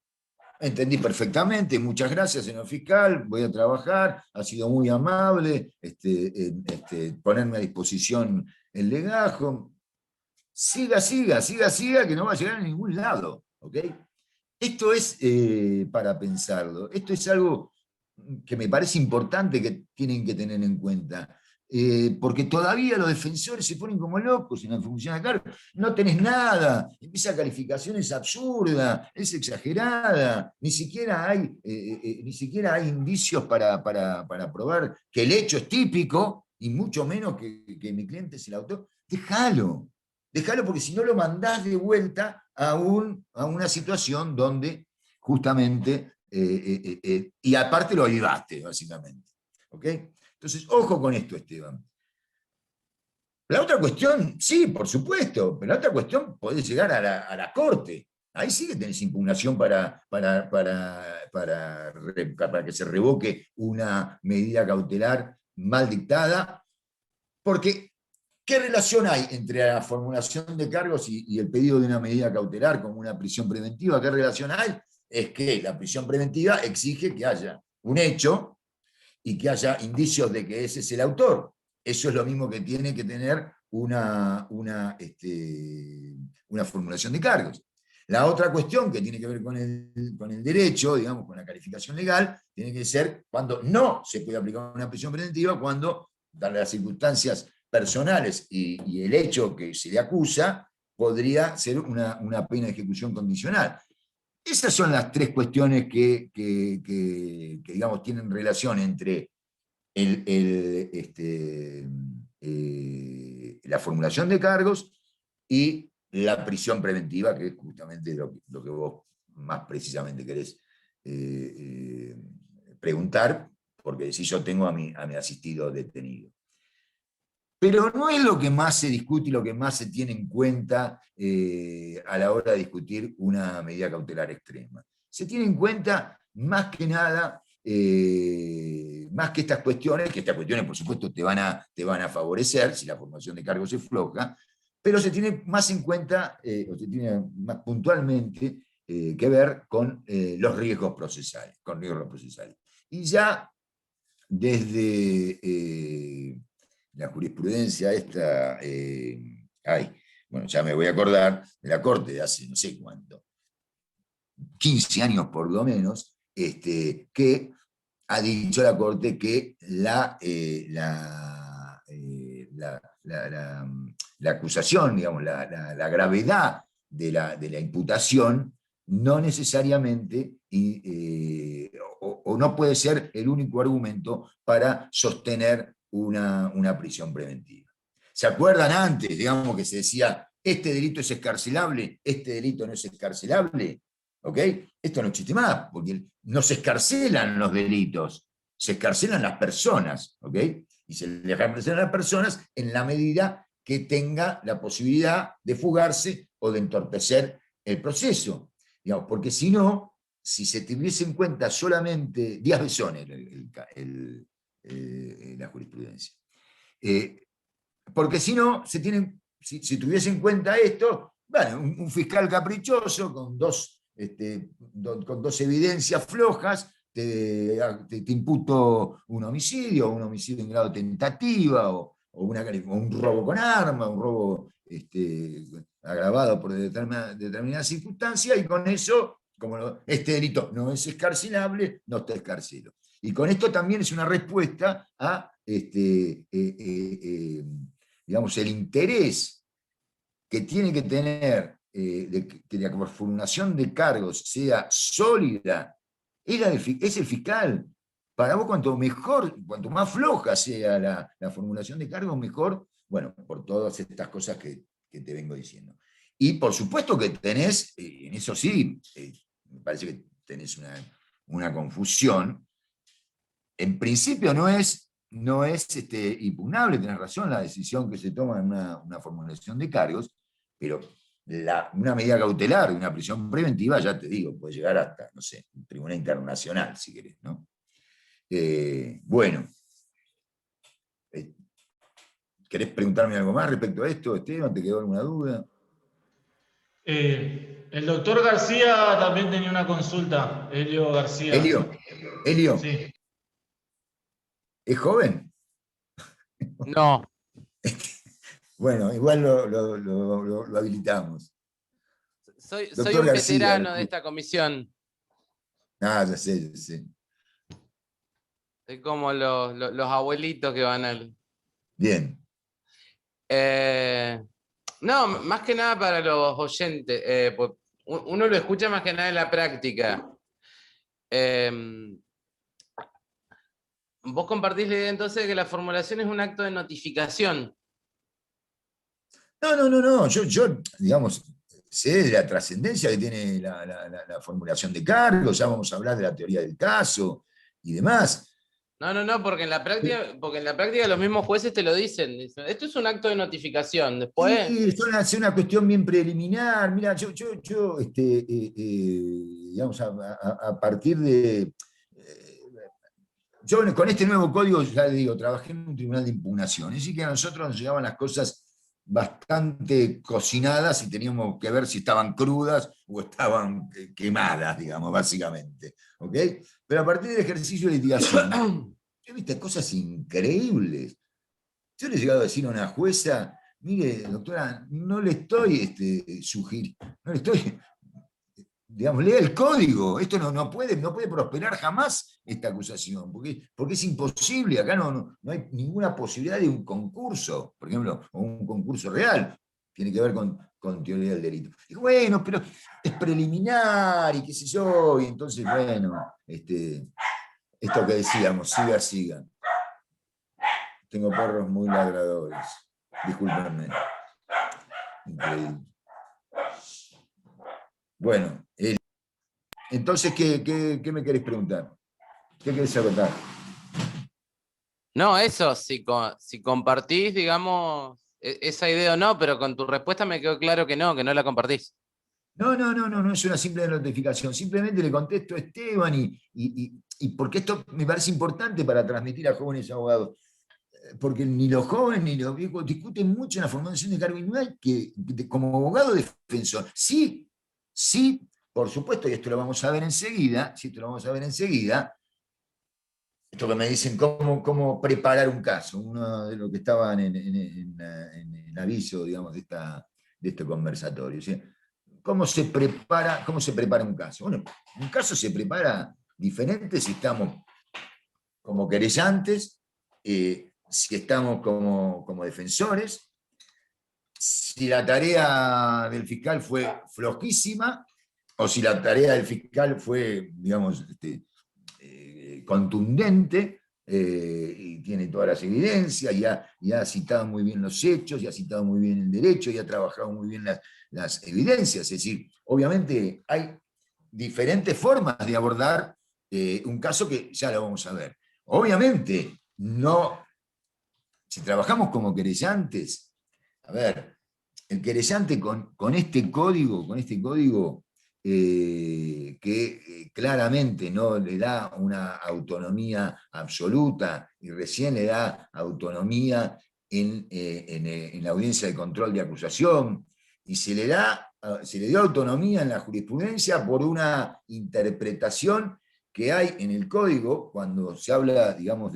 entendí perfectamente, muchas gracias, señor fiscal, voy a trabajar, ha sido muy amable, ponerme a disposición el legajo. Siga, que no va a llegar a ningún lado. ¿Ok? Esto es para pensarlo, esto es algo que me parece importante que tienen que tener en cuenta. Porque todavía los defensores se ponen como locos en la función de cargo. No tenés nada, esa calificación es absurda, es exagerada, ni siquiera hay indicios para probar que el hecho es típico, y mucho menos que mi cliente es el autor. Déjalo porque si no lo mandás de vuelta a una situación donde justamente, y aparte lo ayudaste, básicamente. ¿Ok? Entonces, ojo con esto, Esteban. La otra cuestión, sí, por supuesto, pero la otra cuestión puede llegar a la Corte. Ahí sí que tenés impugnación para que se revoque una medida cautelar mal dictada, porque ¿qué relación hay entre la formulación de cargos y el pedido de una medida cautelar como una prisión preventiva? ¿Qué relación hay? Es que la prisión preventiva exige que haya un hecho y que haya indicios de que ese es el autor. Eso es lo mismo que tiene que tener una formulación de cargos. La otra cuestión que tiene que ver con el derecho, digamos, con la calificación legal, tiene que ser cuando no se puede aplicar una prisión preventiva, cuando, dadas las circunstancias personales y el hecho que se le acusa, podría ser una pena de ejecución condicional. Esas son las 3 cuestiones que digamos, tienen relación entre la formulación de cargos y la prisión preventiva, que es justamente lo que vos más precisamente querés preguntar, porque si yo tengo a mi asistido detenido. Pero no es lo que más se discute y lo que más se tiene en cuenta a la hora de discutir una medida cautelar extrema. Se tiene en cuenta más que nada, más que estas cuestiones por supuesto te van a favorecer si la formación de cargos es floja, pero se tiene más en cuenta, o se tiene más puntualmente que ver con los riesgos procesales, Y ya desde la jurisprudencia esta, bueno, ya me voy a acordar de la Corte de hace no sé cuánto, 15 años por lo menos, que ha dicho la Corte que la acusación, digamos, la gravedad de la imputación no necesariamente o no puede ser el único argumento para sostener una prisión preventiva. ¿Se acuerdan antes, digamos, que se decía, este delito es escarcelable, este delito no es escarcelable? ¿Ok? Esto no existe más, porque no se escarcelan los delitos, se escarcelan las personas, ¿ok? Y se le deja escarcelar a las personas en la medida que tenga la posibilidad de fugarse o de entorpecer el proceso. Digamos, porque si no, si se tuviese en cuenta solamente Díaz Besone, la jurisprudencia, porque si no, si tuviese en cuenta esto, bueno, un fiscal caprichoso con con dos evidencias flojas, te imputo un homicidio en grado de tentativa, o un robo con arma, un robo agravado por determinada circunstancia, y con eso, como este delito no es escarcelable, no te escarcelo. Y con esto también es una respuesta a digamos, el interés que tiene que tener de que la formulación de cargos sea sólida, es el fiscal. Para vos, cuanto mejor, cuanto más floja sea la formulación de cargos, mejor, bueno, por todas estas cosas que te vengo diciendo. Y por supuesto que tenés, en eso sí, me parece que tenés una confusión. En principio no es impugnable, tenés razón, la decisión que se toma en una formulación de cargos, pero una medida cautelar, una prisión preventiva, ya te digo, puede llegar hasta, no sé, un tribunal internacional, si querés, ¿no? Bueno, ¿querés preguntarme algo más respecto a esto, Esteban? ¿Te quedó alguna duda? El doctor García también tenía una consulta, Helio García. Elio, Sí. ¿es joven? No, Bueno, igual lo habilitamos. soy Doctor un García. veterano de esta comisión. Ah, ya sé, ya sé. Soy como los abuelitos que van al... Bien. No, más que nada para los oyentes. Pues uno lo escucha más que nada en la práctica. Vos compartís la idea entonces de que la formulación es un acto de notificación. No. Yo, digamos, sé de la trascendencia que tiene la formulación de cargos, ya vamos a hablar de la teoría del caso y demás. No, porque en la práctica los mismos jueces te lo dicen. Dicen, esto es un acto de notificación. Después. Sí, es una cuestión bien preliminar. Mira, digamos, a partir de. Yo con este nuevo código, ya digo, trabajé en un tribunal de impugnación. Es decir, que a nosotros nos llegaban las cosas bastante cocinadas y teníamos que ver si estaban crudas o estaban quemadas, digamos, básicamente. ¿Ok? Pero a partir del ejercicio de litigación, yo he visto cosas increíbles. Yo le he llegado a decir a una jueza, mire, doctora, no le estoy sugiriendo, no le estoy, digamos, lea el código, esto no puede prosperar jamás esta acusación, porque es imposible, acá no hay ninguna posibilidad de un concurso, por ejemplo, o un concurso real, tiene que ver con teoría del delito. Y bueno, pero es preliminar y qué sé yo, y entonces, bueno, esto que decíamos, siga. Tengo perros muy ladradores, discúlpenme. Increíble. Bueno, entonces, ¿qué me querés preguntar? ¿Qué querés acotar? No, eso, si compartís, digamos, esa idea o no, pero con tu respuesta me quedó claro que no la compartís. No es una simple notificación. Simplemente le contesto a Esteban y porque esto me parece importante para transmitir a jóvenes abogados. Porque ni los jóvenes ni los viejos discuten mucho en la formación de cargo y no hay como abogado defensor, sí, por supuesto, y esto lo vamos a ver enseguida, esto que me dicen cómo preparar un caso, uno de los que estaban en el aviso, digamos, de este conversatorio. ¿Sí? ¿Cómo se prepara un caso? Bueno, un caso se prepara diferente si estamos como querellantes, si estamos como defensores, si la tarea del fiscal fue flojísima o si la tarea del fiscal fue, digamos, contundente y tiene todas las evidencias y ha citado muy bien los hechos y ha citado muy bien el derecho y ha trabajado muy bien las evidencias. Es decir, obviamente hay diferentes formas de abordar un caso que ya lo vamos a ver. Obviamente, si trabajamos como querellantes, a ver, el querellante con este código que claramente no le da una autonomía absoluta y recién le da autonomía en la audiencia de control de acusación, y se le dio autonomía en la jurisprudencia por una interpretación que hay en el código cuando se habla, digamos,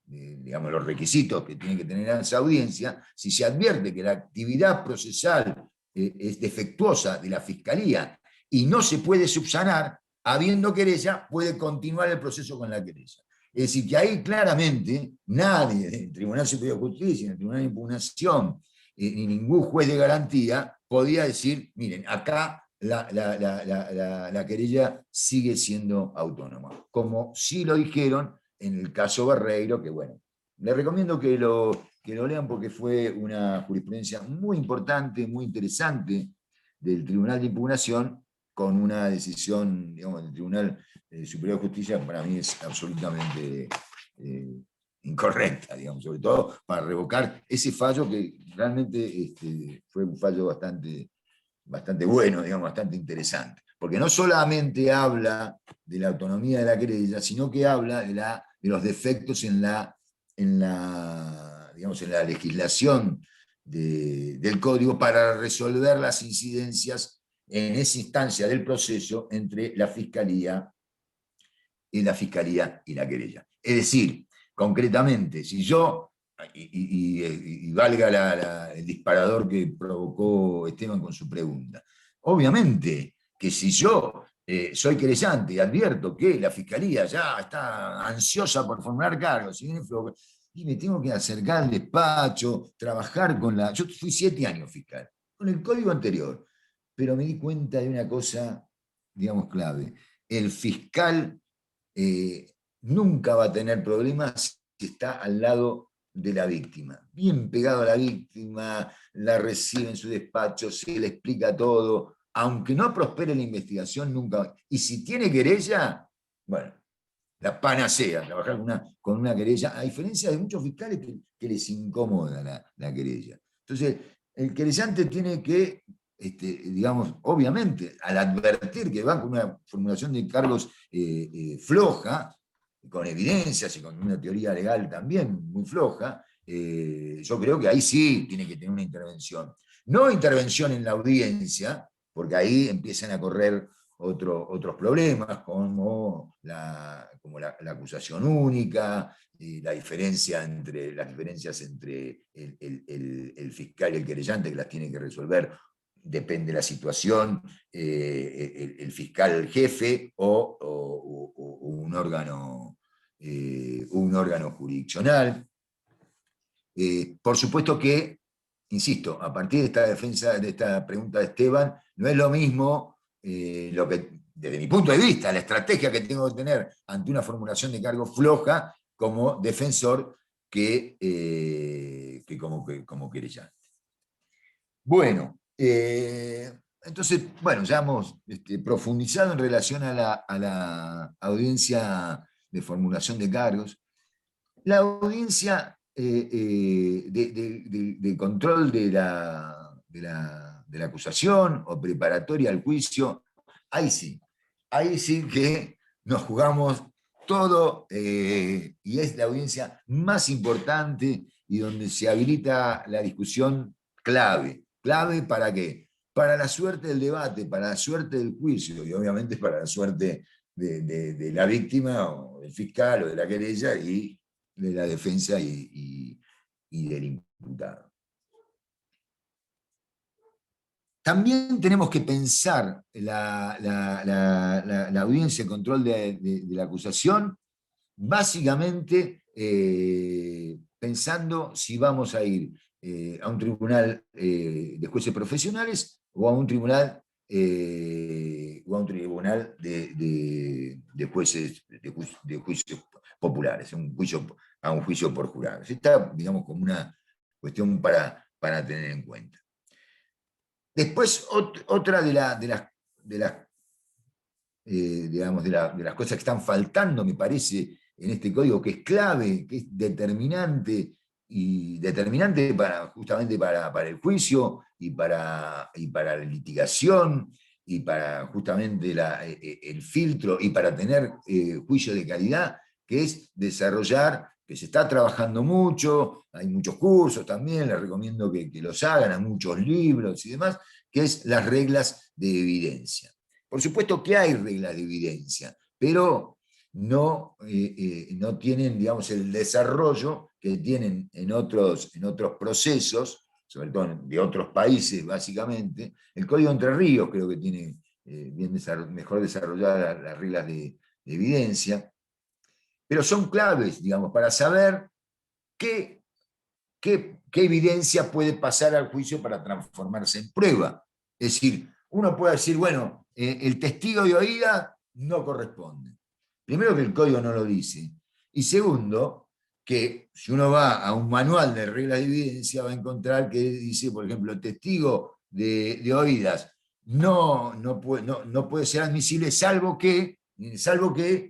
digamos, los requisitos que tiene que tener esa audiencia. Si se advierte que la actividad procesal es defectuosa de la Fiscalía y no se puede subsanar, habiendo querella, puede continuar el proceso con la querella. Es decir, que ahí claramente nadie, el Tribunal Superior de Justicia, en el Tribunal de Impugnación, ni ningún juez de garantía podía decir, miren, acá la querella sigue siendo autónoma, como sí lo dijeron en el caso Barreiro, que bueno, les recomiendo que lo lean porque fue una jurisprudencia muy importante, muy interesante del Tribunal de Impugnación, con una decisión, digamos, del Tribunal Superior de Justicia, para mí es absolutamente incorrecta, digamos, sobre todo para revocar ese fallo que realmente fue un fallo bastante bueno, digamos, bastante interesante. Porque no solamente habla de la autonomía de la querella, sino que habla de los defectos en la legislación del código para resolver las incidencias en esa instancia del proceso entre la Fiscalía y la querella. Es decir, concretamente, si yo, y valga el disparador que provocó Esteban con su pregunta, obviamente que si yo soy querellante y advierto que la Fiscalía ya está ansiosa por formular cargos, y me tengo que acercar al despacho, trabajar con la... Yo fui 7 años fiscal, con el código anterior, pero me di cuenta de una cosa, digamos, clave. El fiscal nunca va a tener problemas si está al lado de la víctima, bien pegado a la víctima, la recibe en su despacho, se le explica todo, aunque no prospere la investigación, nunca. Y si tiene querella, bueno, la panacea, trabajar con una querella, a diferencia de muchos fiscales que les incomoda la querella. Entonces, el querellante tiene que, digamos, obviamente, al advertir que va con una formulación de cargos floja, con evidencias y con una teoría legal también muy floja, yo creo que ahí sí tiene que tener una intervención. No intervención en la audiencia, porque ahí empiezan a correr otros problemas, como la acusación única, las diferencias entre el fiscal y el querellante, que las tiene que resolver, depende de la situación, el fiscal jefe o un órgano jurisdiccional. Por supuesto que, insisto, a partir de esta defensa, de esta pregunta de Esteban, no es lo mismo lo que, desde mi punto de vista, la estrategia que tengo que tener ante una formulación de cargo floja como defensor que como querellante. Bueno, entonces, bueno, ya hemos profundizado en relación a la audiencia de formulación de cargos. La audiencia de control de la acusación o preparatoria al juicio, ahí sí que nos jugamos todo, y es la audiencia más importante y donde se habilita la discusión clave. ¿Clave para qué? Para la suerte del debate, para la suerte del juicio y obviamente para la suerte de la víctima o del fiscal o de la querella y de la defensa y del imputado. También tenemos que pensar la audiencia de control de la acusación, básicamente pensando si vamos a ir a un tribunal de jueces profesionales o a un tribunal de jueces de juicios populares, a un juicio por jurados. Está, digamos, como una cuestión para tener en cuenta. Después, otra de las cosas que están faltando, me parece, en este código, que es clave, que es determinante justamente para el juicio y para la litigación y para justamente el filtro y para tener juicio de calidad, que es desarrollar que se está trabajando mucho, hay muchos cursos también, les recomiendo que los hagan, hay muchos libros y demás, que es las reglas de evidencia. Por supuesto que hay reglas de evidencia, pero no tienen, digamos, el desarrollo que tienen en otros procesos, sobre todo de otros países, básicamente. El Código Entre Ríos creo que tiene mejor desarrolladas las reglas de evidencia, pero son claves, digamos, para saber qué evidencia puede pasar al juicio para transformarse en prueba. Es decir, uno puede decir, bueno, el testigo de oída no corresponde. Primero, que el código no lo dice. Y segundo, que si uno va a un manual de reglas de evidencia, va a encontrar que dice, por ejemplo, el testigo de oídas no puede ser admisible, salvo que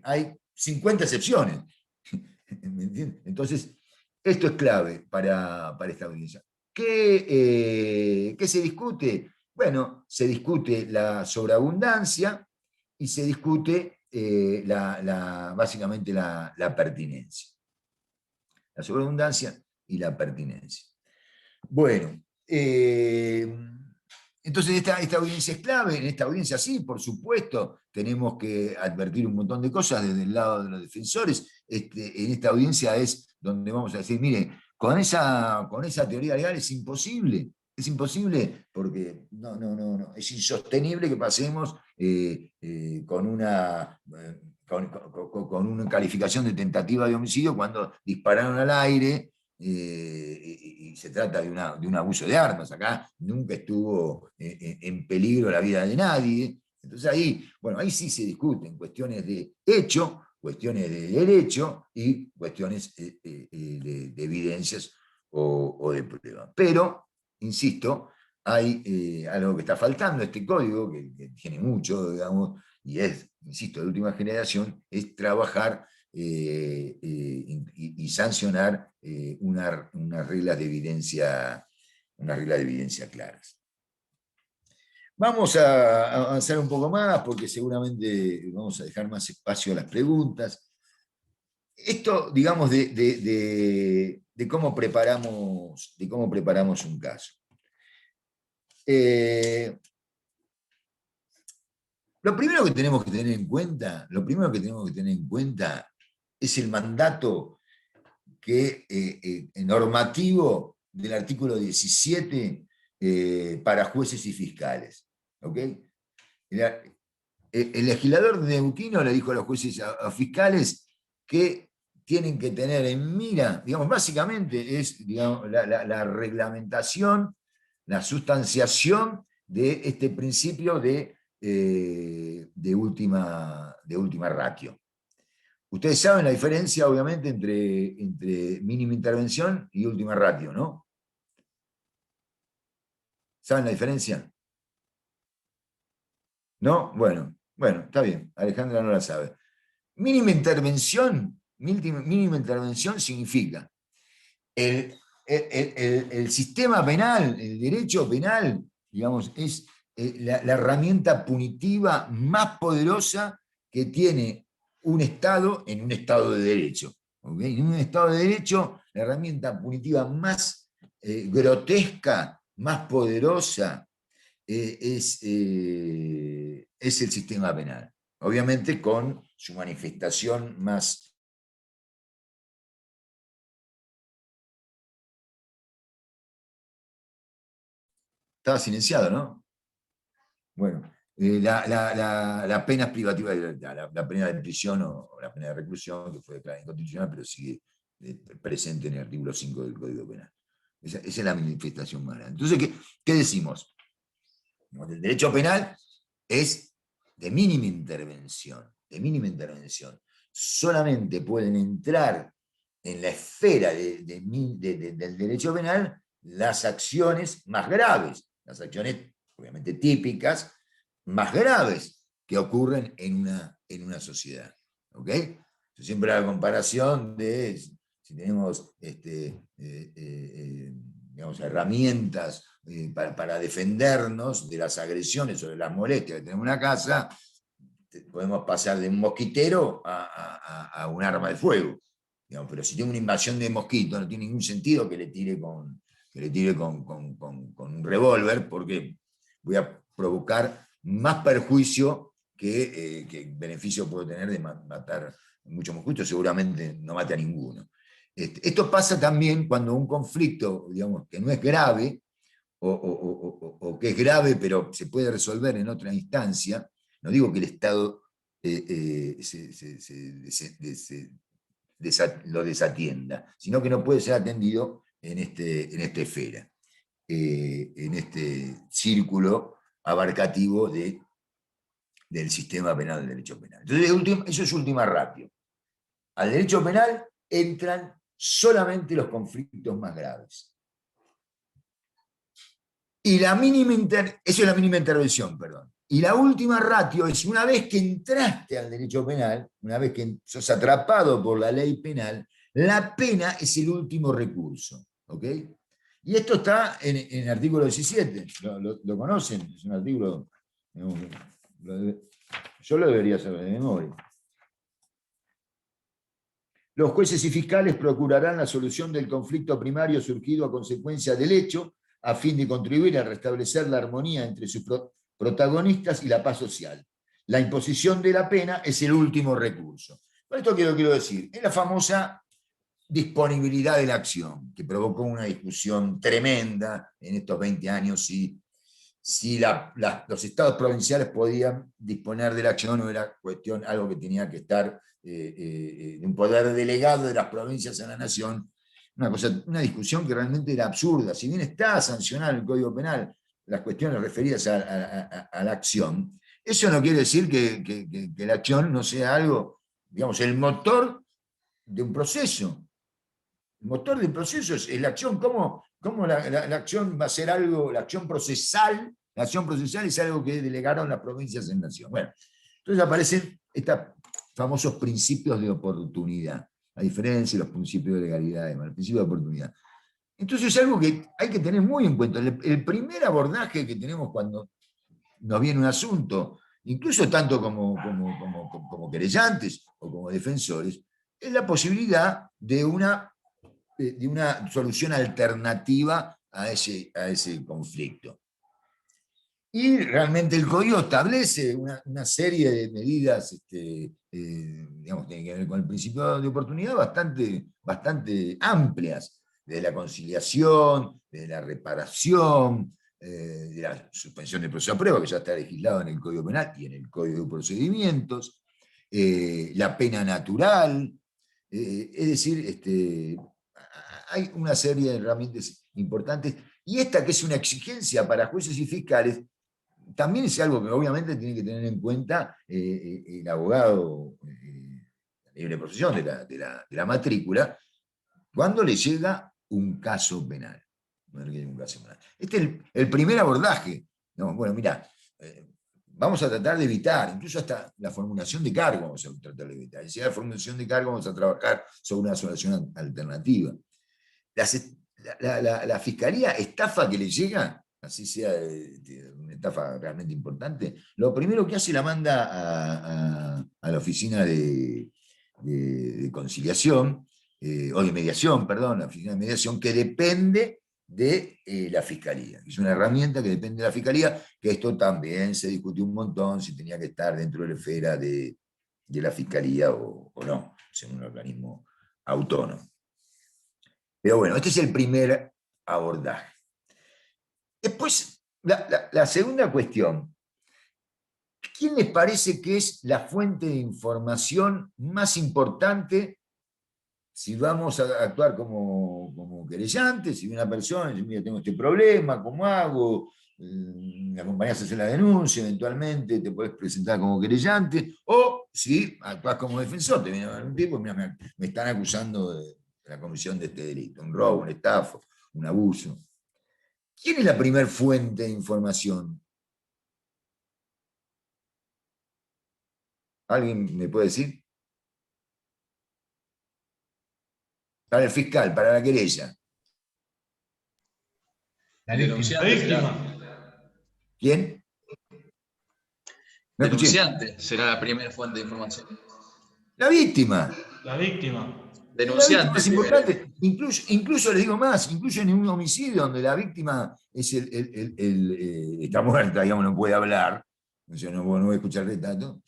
hay 50 excepciones. ¿Me entiendes? Entonces, esto es clave para esta audiencia. ¿Qué se discute? Bueno, se discute la sobreabundancia y se discute básicamente la pertinencia. La sobreabundancia y la pertinencia. Bueno, entonces esta audiencia es clave. En esta audiencia sí, por supuesto, tenemos que advertir un montón de cosas desde el lado de los defensores. En esta audiencia es donde vamos a decir, mire, con esa teoría legal es imposible porque no, es insostenible que pasemos con una calificación de tentativa de homicidio cuando dispararon al aire y se trata de un abuso de armas. Acá nunca estuvo en peligro la vida de nadie. Entonces ahí sí se discuten cuestiones de hecho, cuestiones de derecho y cuestiones de evidencias o de prueba. Pero, insisto, hay algo que está faltando. Este código, que tiene mucho, digamos, y es, insisto, de última generación, es trabajar y sancionar unas reglas de evidencia claras. Vamos a avanzar un poco más, porque seguramente vamos a dejar más espacio a las preguntas. Esto, digamos, de cómo preparamos un caso. Lo primero que tenemos que tener en cuenta es el mandato normativo del artículo 17 para jueces y fiscales. ¿Okay? El legislador neuquino le dijo a los jueces y a fiscales que tienen que tener en mira, digamos, básicamente es, digamos, la reglamentación, la sustanciación de este principio de última ratio. Ustedes saben la diferencia, obviamente, entre mínima intervención y última ratio, ¿no? ¿Saben la diferencia? ¿No? Bueno, está bien. Alejandra no la sabe. Mínima intervención significa el sistema penal, el derecho penal, digamos, es la herramienta punitiva más poderosa que tiene un Estado en un Estado de derecho. ¿Okay? En un Estado de derecho, la herramienta punitiva más grotesca, más poderosa, es el sistema penal. Obviamente con su manifestación más... Estaba silenciado, ¿no? Bueno, la pena es privativa de libertad, la pena de prisión o la pena de reclusión, que fue declarada inconstitucional, pero sigue presente en el artículo 5 del Código Penal. Esa es la manifestación más grande. Entonces, ¿qué decimos? El derecho penal es de mínima intervención, Solamente pueden entrar en la esfera del derecho penal las acciones más graves, las acciones obviamente típicas, más graves que ocurren en una sociedad. ¿Ok? Yo siempre hago la comparación de si tenemos digamos, herramientas para defendernos de las agresiones o de las molestias que tenemos en una casa, podemos pasar de un mosquitero a un arma de fuego. digamos, pero si tengo una invasión de mosquitos, no tiene ningún sentido que le tire con un revólver, porque voy a provocar más perjuicio que beneficio puedo tener de matar muchos mosquitos, seguramente no mate a ninguno. Esto pasa también cuando un conflicto, digamos, que no es grave, o que es grave pero se puede resolver en otra instancia, no digo que el Estado lo desatienda, sino que no puede ser atendido en esta esfera, en este círculo abarcativo del sistema penal, del derecho penal. Entonces, eso es última ratio. Al derecho penal entran solamente los conflictos más graves. Y eso es la mínima intervención, perdón. Y la última ratio es, una vez que entraste al derecho penal, una vez que sos atrapado por la ley penal, la pena es el último recurso. ¿Ok? Y esto está en el artículo 17. ¿Lo conocen? Es un artículo... Yo lo debería saber de memoria. Los jueces y fiscales procurarán la solución del conflicto primario surgido a consecuencia del hecho, a fin de contribuir a restablecer la armonía entre sus protagonistas y la paz social. La imposición de la pena es el último recurso. Por esto quiero decir, es la famosa disponibilidad de la acción, que provocó una discusión tremenda en estos 20 años si los estados provinciales podían disponer de la acción o era cuestión, algo que tenía que estar de un poder delegado de las provincias a la nación. Una discusión que realmente era absurda. Si bien está sancionado en el Código Penal las cuestiones referidas a la acción, eso no quiere decir que la acción no sea algo, digamos, el motor de un proceso. El motor del proceso es la acción. ¿Cómo la acción va a ser algo, la acción procesal? La acción procesal es algo que delegaron las provincias en nación. Bueno, entonces aparecen estos famosos principios de oportunidad, a diferencia de los principios de legalidad, el principio de oportunidad. Entonces es algo que hay que tener muy en cuenta. El primer abordaje que tenemos cuando nos viene un asunto, incluso tanto como querellantes o como defensores, es la posibilidad de una solución alternativa a ese conflicto. Y realmente el Código establece una serie de medidas, digamos, que tienen que ver con el principio de oportunidad bastante amplias, de la conciliación, de la reparación, de la suspensión del proceso a prueba, que ya está legislado en el Código Penal y en el Código de Procedimientos, la pena natural, es decir, hay una serie de herramientas importantes, y esta, que es una exigencia para jueces y fiscales, también es algo que obviamente tiene que tener en cuenta el abogado de libre profesión de la matrícula, cuando le llega un caso penal. Este es el primer abordaje. No, bueno, mira, vamos a tratar de evitar, incluso hasta la formulación de cargo vamos a tratar de evitar. Si hay la formulación de cargo, vamos a trabajar sobre una solución alternativa. La fiscalía, estafa que le llega, así sea una estafa realmente importante, lo primero que hace, la manda a la oficina de conciliación, o de mediación, perdón, la oficina de mediación, que depende de la fiscalía. Es una herramienta que depende de la fiscalía, que esto también se discutió un montón, si tenía que estar dentro de la esfera de la fiscalía o no, según un organismo autónomo. Pero bueno, este es el primer abordaje. Después, la segunda cuestión. ¿Quién les parece que es la fuente de información más importante si vamos a actuar como querellantes? Si una persona dice, mira, tengo este problema, ¿cómo hago? Me acompañás a hacer la denuncia, eventualmente te podés presentar como querellante, o si actuás como defensor, te viene a ver un tipo, mira, me están acusando de la comisión de este delito, un robo, un estafa, un abuso. ¿Quién es la primer fuente de información? ¿Alguien me puede decir? Para el fiscal, para la querella. La víctima. ¿Quién? Denunciante será la primera fuente de información. La víctima. La víctima. denunciante. Es importante. Incluso les digo más, incluso en un homicidio donde la víctima es está muerta, digamos, no puede hablar, o sea, no voy a escuchar retrato.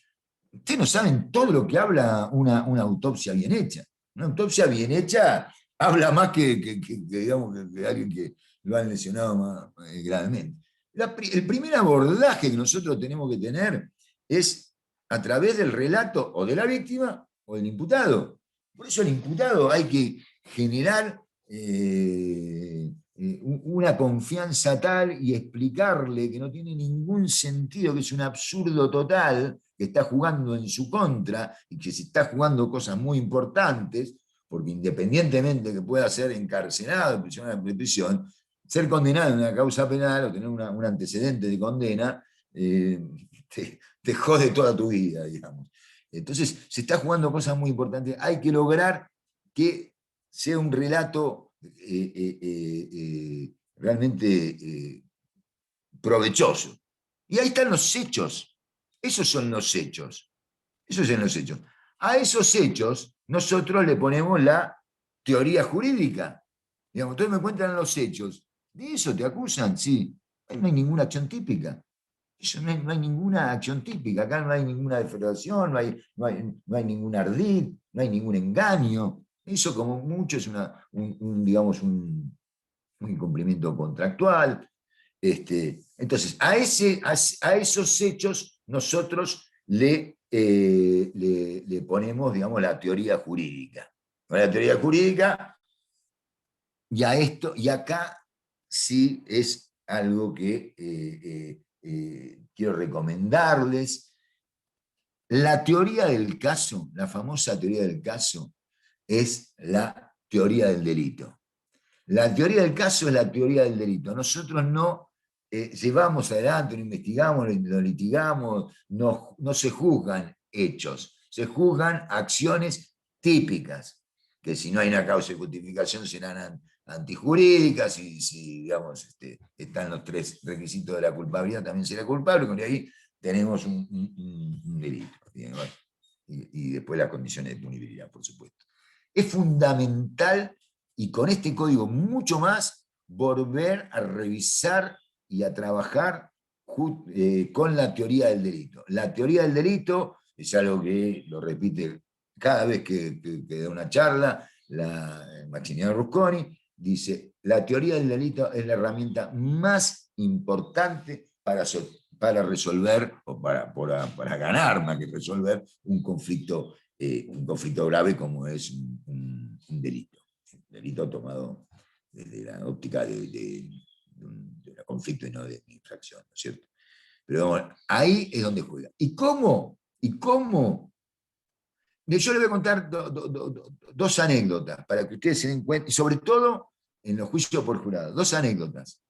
Ustedes no saben todo lo que habla una autopsia bien hecha. Una autopsia bien hecha habla más digamos, que alguien que lo han lesionado más gravemente. El primer abordaje que nosotros tenemos que tener es a través del relato o de la víctima o del imputado. Por eso el imputado hay que generar una confianza tal y explicarle que no tiene ningún sentido, que es un absurdo total, que está jugando en su contra y que se está jugando cosas muy importantes, porque independientemente que pueda ser encarcelado, en prisión, ser condenado en una causa penal o tener un antecedente de condena, te jode toda tu vida, digamos. Entonces, se está jugando cosas muy importantes. Hay que lograr que sea un relato realmente provechoso. Y ahí están los hechos. Esos son los hechos. Esos son los hechos. A esos hechos nosotros le ponemos la teoría jurídica. Digamos, entonces me cuentan los hechos. ¿De eso te acusan? Sí. Ahí no hay ninguna acción típica. Eso no hay ninguna acción típica. Acá no hay ninguna defraudación, no hay ningún ardid, no hay ningún engaño. Eso como mucho es digamos, un incumplimiento contractual. Entonces, a esos hechos nosotros le ponemos, digamos, la teoría jurídica. La teoría jurídica, y acá sí es algo que quiero recomendarles. La teoría del caso, la famosa teoría del caso, es la teoría del delito. La teoría del caso es la teoría del delito. Nosotros no llevamos adelante, no investigamos, no litigamos, no se juzgan hechos, se juzgan acciones típicas, que si no hay una causa de justificación serán antijurídicas, y si digamos, están los 3 requisitos de la culpabilidad, también será culpable, con ahí tenemos un delito. Y después las condiciones de punibilidad, por supuesto. Es fundamental, y con este código mucho más, volver a revisar y a trabajar con la teoría del delito. La teoría del delito es algo que lo repite cada vez que da una charla Maximiliano Rusconi, dice: la teoría del delito es la herramienta más importante para resolver, o para ganar más que resolver, un conflicto grave como es un delito. Un delito tomado desde la óptica de un conflicto y no de una infracción, ¿no es cierto? Pero bueno, ahí es donde juega. ¿Y cómo? Yo le voy a contar 2 anécdotas para que ustedes se den cuenta, y sobre todo en los juicios por jurado. 2 anécdotas.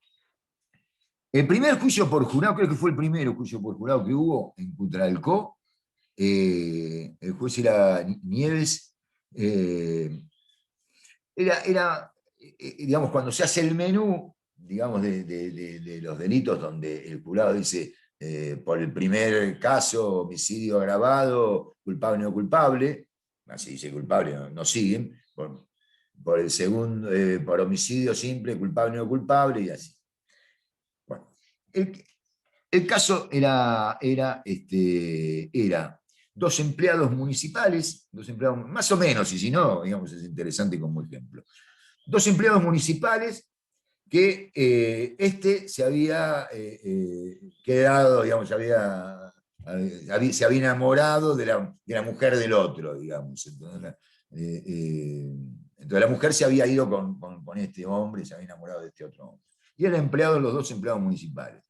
El primer juicio por jurado, creo que fue el primero juicio por jurado que hubo en Cutralcó. El juez era Nieves. Digamos, cuando se hace el menú, digamos, de los delitos, donde el jurado dice, por el primer caso, homicidio agravado, culpable o no culpable, así dice culpable, no siguen, por el segundo, por homicidio simple, culpable o no culpable, y así. Bueno, el caso era 2 empleados municipales, 2 empleados, más o menos, y si no, digamos, es interesante como ejemplo. 2 empleados municipales que se había quedado, digamos, se había enamorado de la mujer del otro, digamos. Entonces la mujer se había ido con este hombre, se había enamorado de este otro hombre. Y eran empleados, los 2 empleados municipales.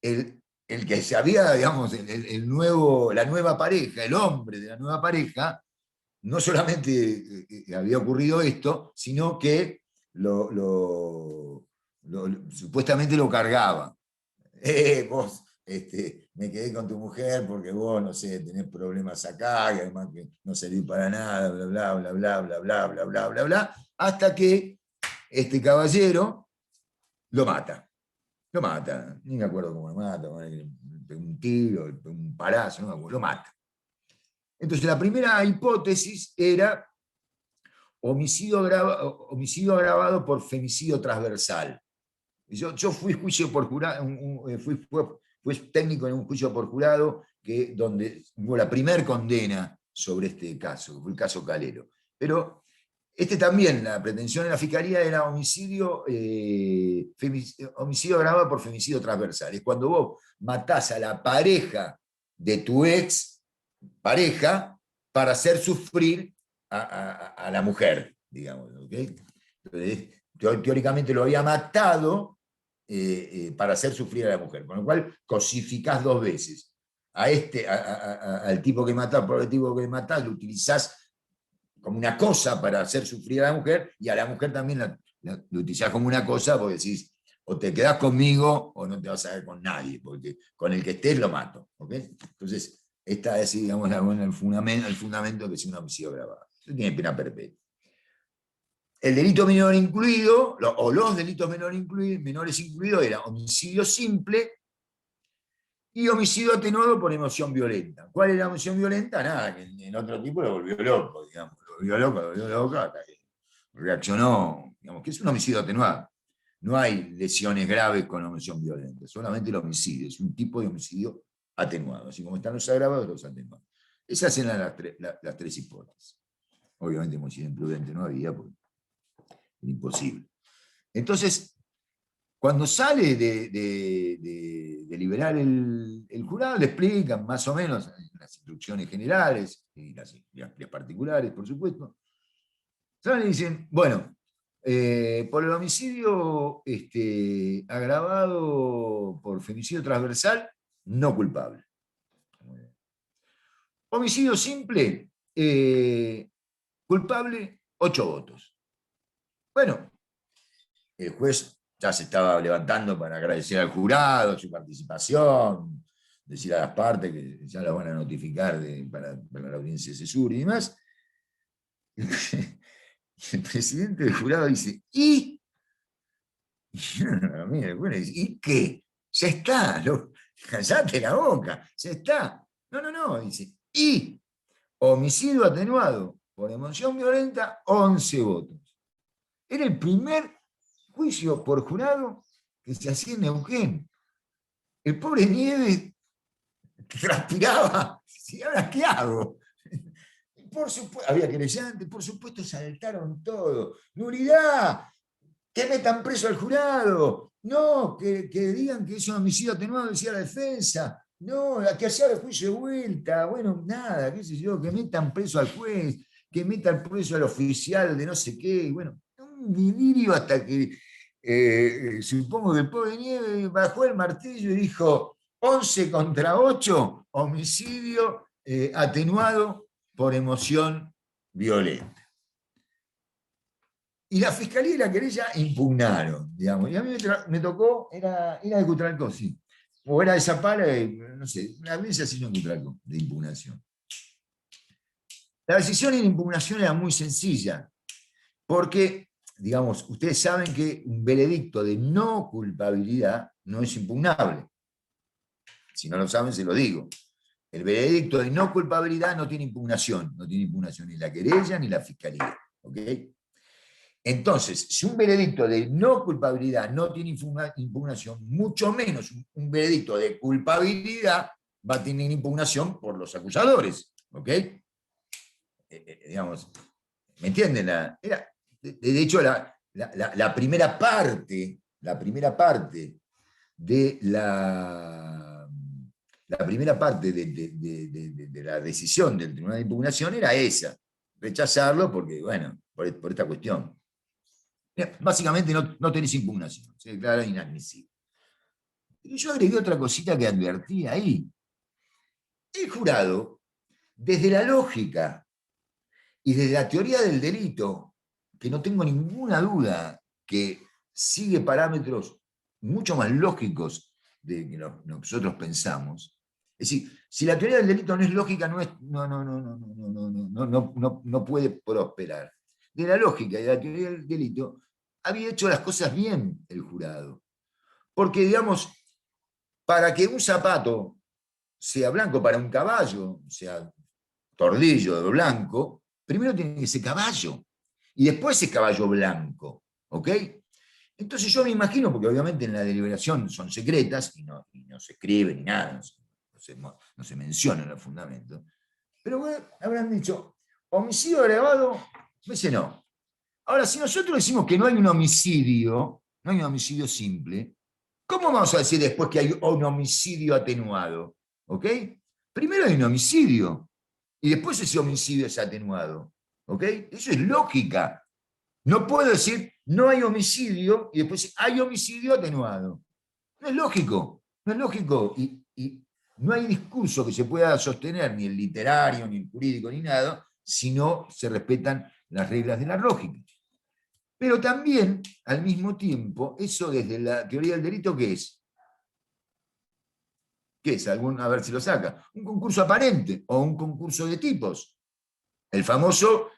El que se había, digamos, la nueva pareja, el hombre de la nueva pareja, no solamente había ocurrido esto, sino que supuestamente lo cargaba. Vos me quedé con tu mujer porque vos, no sé, tenés problemas acá, y además que no servís para nada, bla, bla, bla, bla, bla, bla, bla, bla, bla, bla, hasta que este caballero lo mata. Lo mata, ni me acuerdo cómo lo mata, un tiro, un palazo, no me acuerdo, lo mata. Entonces la primera hipótesis era homicidio agravado por femicidio transversal. Yo fui juicio por jurado, fui técnico en un juicio por jurado donde hubo la primera condena sobre este caso, que fue el caso Calero. Pero también, la pretensión de la Fiscalía era homicidio agravado por femicidio transversal. Es cuando vos matás a la pareja de tu ex pareja para hacer sufrir a la mujer, digamos. ¿Okay? Entonces, teóricamente lo había matado para hacer sufrir a la mujer, con lo cual cosificás dos veces. Al tipo que matás, por el tipo que matás, lo utilizás como una cosa para hacer sufrir a la mujer, y a la mujer también lo utilizás como una cosa porque decís, o te quedás conmigo o no te vas a ver con nadie, porque con el que estés lo mato. ¿Okay? Entonces, esta es, digamos, el fundamento que es un homicidio agravado. Eso tiene pena perpetua. El delito menor incluido, o los delitos menores incluidos, era homicidio simple y homicidio atenuado por emoción violenta. ¿Cuál era la emoción violenta? Nada, que en otro tipo lo volvió loco, digamos. Lo volvió loco hasta que reaccionó, digamos, que es un homicidio atenuado. No hay lesiones graves con emoción violenta, solamente el homicidio, es un tipo de homicidio atenuado, así como están los agravados, los atenuados. Esas eran las tres hipótesis. Obviamente homicidio imprudente no había, porque era imposible. Entonces, cuando sale de liberar el jurado, le explican más o menos las instrucciones generales y las particulares, por supuesto. Salen y dicen, bueno, por el homicidio agravado por femicidio transversal, no culpable. Homicidio simple, culpable, 8 votos. Bueno, el juez ya se estaba levantando para agradecer al jurado su participación, decir a las partes que ya las van a notificar para la audiencia de cesura y demás. El presidente del jurado dice, ¿y? ¿Y qué? Ya está, callate la boca, ya está. No, dice, y homicidio atenuado por emoción violenta, 11 votos. Era el primer juicio por jurado que se hacía en Neuquén. El pobre Nieves transpiraba, ¿y ahora qué hago? Por supuesto, había querellantes, por supuesto saltaron todo. Nulidad, que metan preso al jurado. No, que digan que es un homicidio atenuado, decía la defensa. No, que hacía el juicio de vuelta. Bueno, nada, qué sé yo, que metan preso al juez, que metan preso al oficial de no sé qué. Bueno, un delirio hasta que supongo que el pobre Nieves bajó el martillo y dijo 11 contra 8, homicidio atenuado por emoción violenta. Y la fiscalía y la querella impugnaron, digamos. Y a mí me tocó, era de Cutralcó, sí. O era de Zapala, no sé, una vez así en Cutralcó, de impugnación. La decisión en impugnación era muy sencilla, porque, digamos, ustedes saben que un veredicto de no culpabilidad no es impugnable. Si no lo saben, se lo digo. El veredicto de no culpabilidad no tiene impugnación ni la querella ni la fiscalía. ¿Ok? Entonces, si un veredicto de no culpabilidad no tiene impugnación, mucho menos un veredicto de culpabilidad va a tener impugnación por los acusadores. ¿Ok? Digamos, ¿me entienden? De hecho, la primera parte de la decisión del Tribunal de Impugnación era esa, rechazarlo porque, bueno, por esta cuestión. Básicamente no tenés impugnación, se declara inadmisible. Y yo agregué otra cosita que advertí ahí. El jurado, desde la lógica y desde la teoría del delito, que no tengo ninguna duda que sigue parámetros mucho más lógicos de que nosotros pensamos. Es decir, si la teoría del delito no es lógica, no puede prosperar. De la lógica y de la teoría del delito, había hecho las cosas bien el jurado. Porque, digamos, para que un zapato sea blanco, para un caballo sea tordillo de blanco, primero tiene que ser caballo. y después es caballo blanco, ¿ok? Entonces yo me imagino, porque obviamente en la deliberación son secretas y no se escribe ni nada, no se menciona en los fundamentos, pero bueno, habrán dicho, homicidio agravado, ese no. Ahora, si nosotros decimos que no hay un homicidio simple, ¿cómo vamos a decir después que hay un homicidio atenuado? ¿Ok? Primero hay un homicidio y después ese homicidio es atenuado. ¿Ok? Eso es lógica. No puedo decir no hay homicidio y después hay homicidio atenuado. No es lógico. No es lógico. Y no hay discurso que se pueda sostener, ni el literario, ni el jurídico, ni nada, si no se respetan las reglas de la lógica. Pero también, al mismo tiempo, eso desde la teoría del delito, ¿qué es? ¿Qué es? A ver si lo saca. Un concurso aparente o un concurso de tipos. El famoso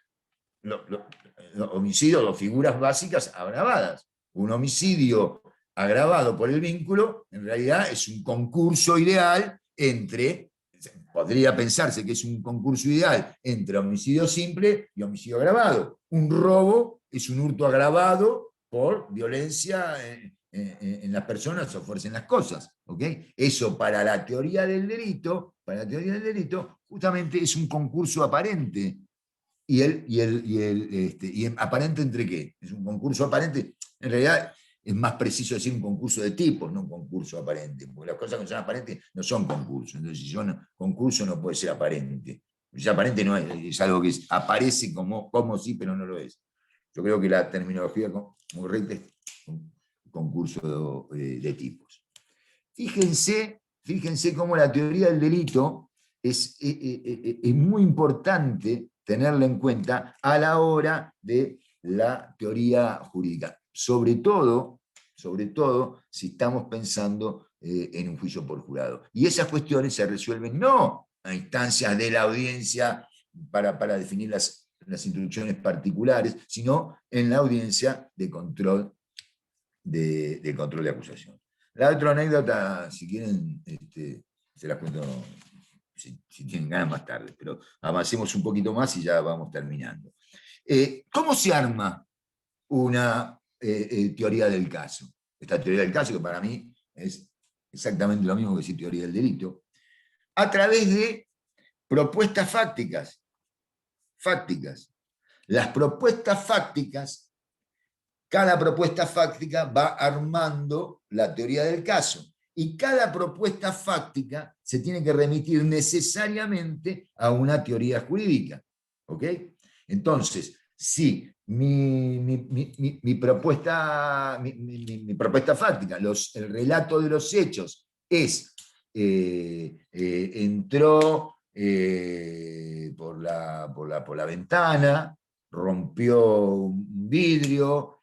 homicidio o figuras básicas agravadas. Un homicidio agravado por el vínculo, en realidad es un concurso ideal entre, podría pensarse que es un concurso ideal entre homicidio simple y homicidio agravado. Un robo es un hurto agravado por violencia en las personas o fuerza en las cosas. ¿Okay? Eso para la teoría del delito, justamente es un concurso aparente. ¿Y aparente entre qué? Es un concurso aparente. En realidad es más preciso decir un concurso de tipos, no un concurso aparente, porque las cosas que son aparentes no son concursos. Entonces, si son concurso no puede ser aparente. Si aparente no es algo que aparece como sí, pero no lo es. Yo creo que la terminología correcta es un concurso de tipos. Fíjense cómo la teoría del delito es muy importante tenerla en cuenta a la hora de la teoría jurídica. Sobre todo si estamos pensando en un juicio por jurado. Y esas cuestiones se resuelven no a instancias de la audiencia para definir las instrucciones particulares, sino en la audiencia de control de acusación. La otra anécdota, si quieren, se las cuento si tienen ganas más tarde, pero avancemos un poquito más y ya vamos terminando. ¿Cómo se arma una teoría del caso? Esta teoría del caso, que para mí es exactamente lo mismo que decir teoría del delito, a través de propuestas fácticas. Las propuestas fácticas, cada propuesta fáctica va armando la teoría del caso. Y cada propuesta fáctica se tiene que remitir necesariamente a una teoría jurídica. ¿Ok? Entonces, si mi propuesta fáctica, el relato de los hechos es entró por la ventana, rompió un vidrio,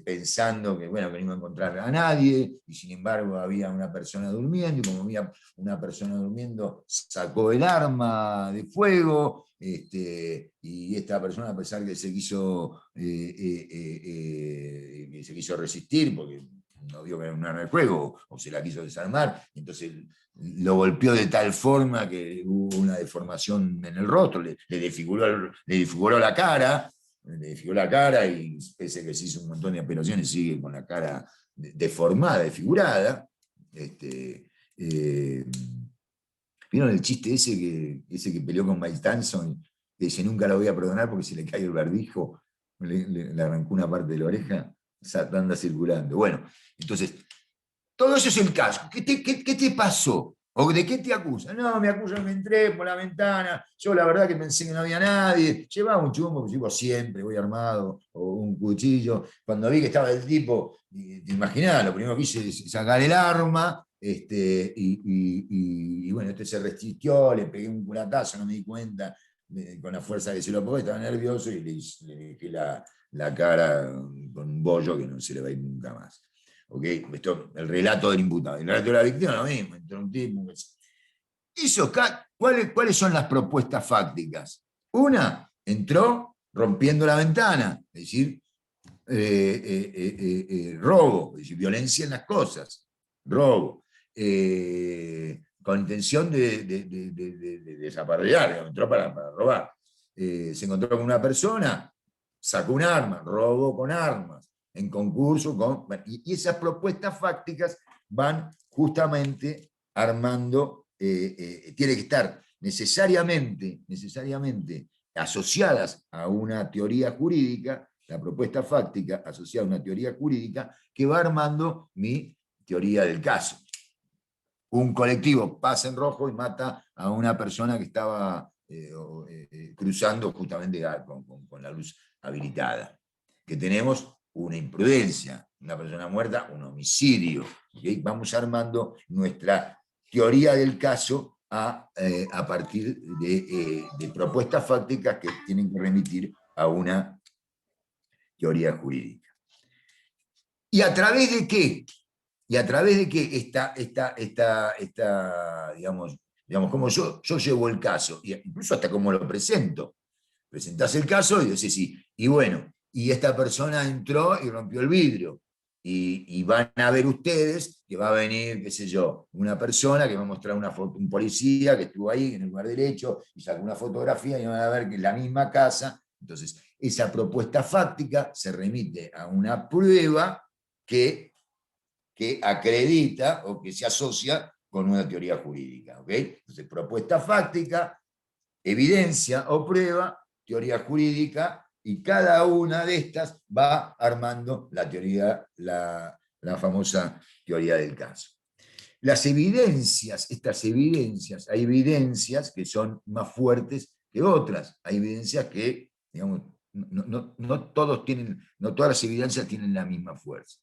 pensando que no iba a encontrar a nadie, y sin embargo había una persona durmiendo, y como había una persona durmiendo, sacó el arma de fuego, y esta persona, a pesar que se quiso resistir, porque no vio que era un arma de fuego, o se la quiso desarmar, entonces lo golpeó de tal forma que hubo una deformación en el rostro, le desfiguró la cara, y pese a que se hizo un montón de operaciones, sigue con la cara deformada, desfigurada. ¿Vieron el chiste ese que peleó con Mike Tyson? Que dice, nunca lo voy a perdonar porque se le cae el barbijo, le arrancó una parte de la oreja, anda circulando. Bueno, entonces, todo eso es el caso. ¿Qué te pasó? ¿O de qué te acusan? No, me acusan que entré por la ventana, yo la verdad que pensé que no había nadie, llevaba un chumbo, que llevo siempre, voy armado, o un cuchillo. Cuando vi que estaba el tipo, te imaginás, lo primero que hice es sacar el arma, y bueno, se resistió, le pegué un culatazo, no me di cuenta, con la fuerza que se lo pegó, estaba nervioso, y le dejé la cara con un bollo que no se le va a ir nunca más. ¿Okay? Esto, el relato del imputado. El relato de la víctima lo mismo, entró un tipo. ¿Cuáles son las propuestas fácticas? Una, entró rompiendo la ventana, es decir, robo, es decir, violencia en las cosas, robo, con intención de desapardallar, entró para robar. Se encontró con una persona, sacó un arma, robó con armas, en concurso, y esas propuestas fácticas van justamente armando, tiene que estar necesariamente asociadas a una teoría jurídica, la propuesta fáctica asociada a una teoría jurídica que va armando mi teoría del caso. Un colectivo pasa en rojo y mata a una persona que estaba cruzando justamente con la luz habilitada. Que tenemos una imprudencia, una persona muerta, un homicidio. ¿Okay? Vamos armando nuestra teoría del caso a partir de propuestas fácticas que tienen que remitir a una teoría jurídica. ¿Y a través de qué? Y a través de que digamos, como yo llevo el caso, incluso hasta cómo lo presento. Presentás el caso y decís, sí, y bueno, y esta persona entró y rompió el vidrio. Y van a ver ustedes que va a venir, qué sé yo, una persona que va a mostrar una foto, un policía que estuvo ahí en el lugar derecho y sacó una fotografía y van a ver que es la misma casa. Entonces, esa propuesta fáctica se remite a una prueba que acredita o que se asocia con una teoría jurídica. ¿Okay? Entonces, propuesta fáctica, evidencia o prueba, teoría jurídica, y cada una de estas va armando la teoría, la famosa teoría del caso. Las evidencias, hay evidencias que son más fuertes que otras, hay evidencias que, digamos, no todas las evidencias tienen la misma fuerza.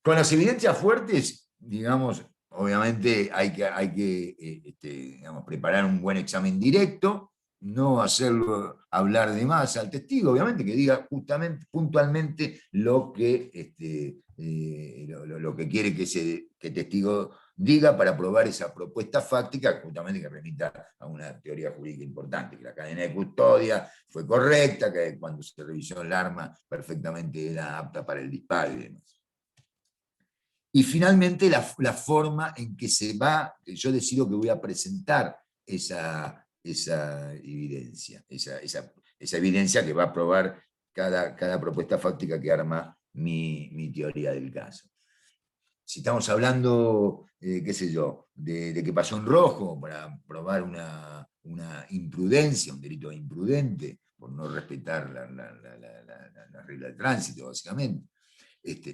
Con las evidencias fuertes, digamos, obviamente hay que digamos, preparar un buen examen directo, no hacerlo hablar de más al testigo, obviamente, que diga justamente, puntualmente lo que quiere que el testigo diga para probar esa propuesta fáctica, justamente que remita a una teoría jurídica importante, que la cadena de custodia fue correcta, que cuando se revisó el arma perfectamente era apta para el disparo y demás. Y finalmente la forma en que yo decido que voy a presentar esa evidencia, esa evidencia que va a probar cada propuesta fáctica que arma mi teoría del caso. Si estamos hablando, qué sé yo, de que pasó en rojo para probar una imprudencia, un delito imprudente, por no respetar la regla de tránsito, básicamente.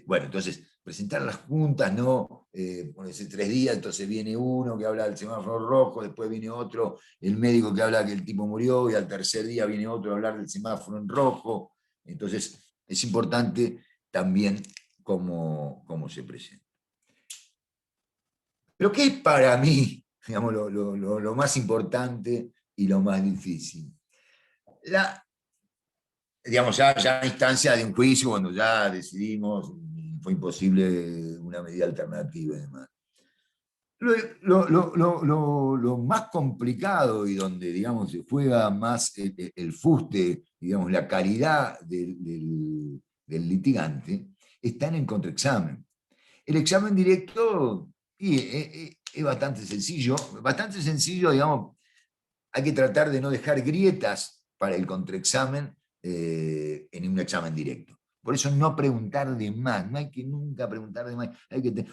Bueno, entonces, presentar las juntas, no ponerse 3 días, entonces viene uno que habla del semáforo rojo, después viene otro, el médico que habla que el tipo murió, y al tercer día viene otro a hablar del semáforo en rojo. Entonces, es importante también cómo se presenta. Pero ¿qué es para mí, digamos, lo más importante y lo más difícil? Digamos, ya a instancia de un juicio, cuando ya decidimos, fue imposible una medida alternativa y demás. Lo más complicado y donde, digamos, se juega más el fuste, digamos, la calidad del litigante, está en el contraexamen. El examen directo es bastante sencillo, digamos, hay que tratar de no dejar grietas para el contraexamen en un examen directo. Por eso no preguntar de más, no hay que nunca preguntar de más.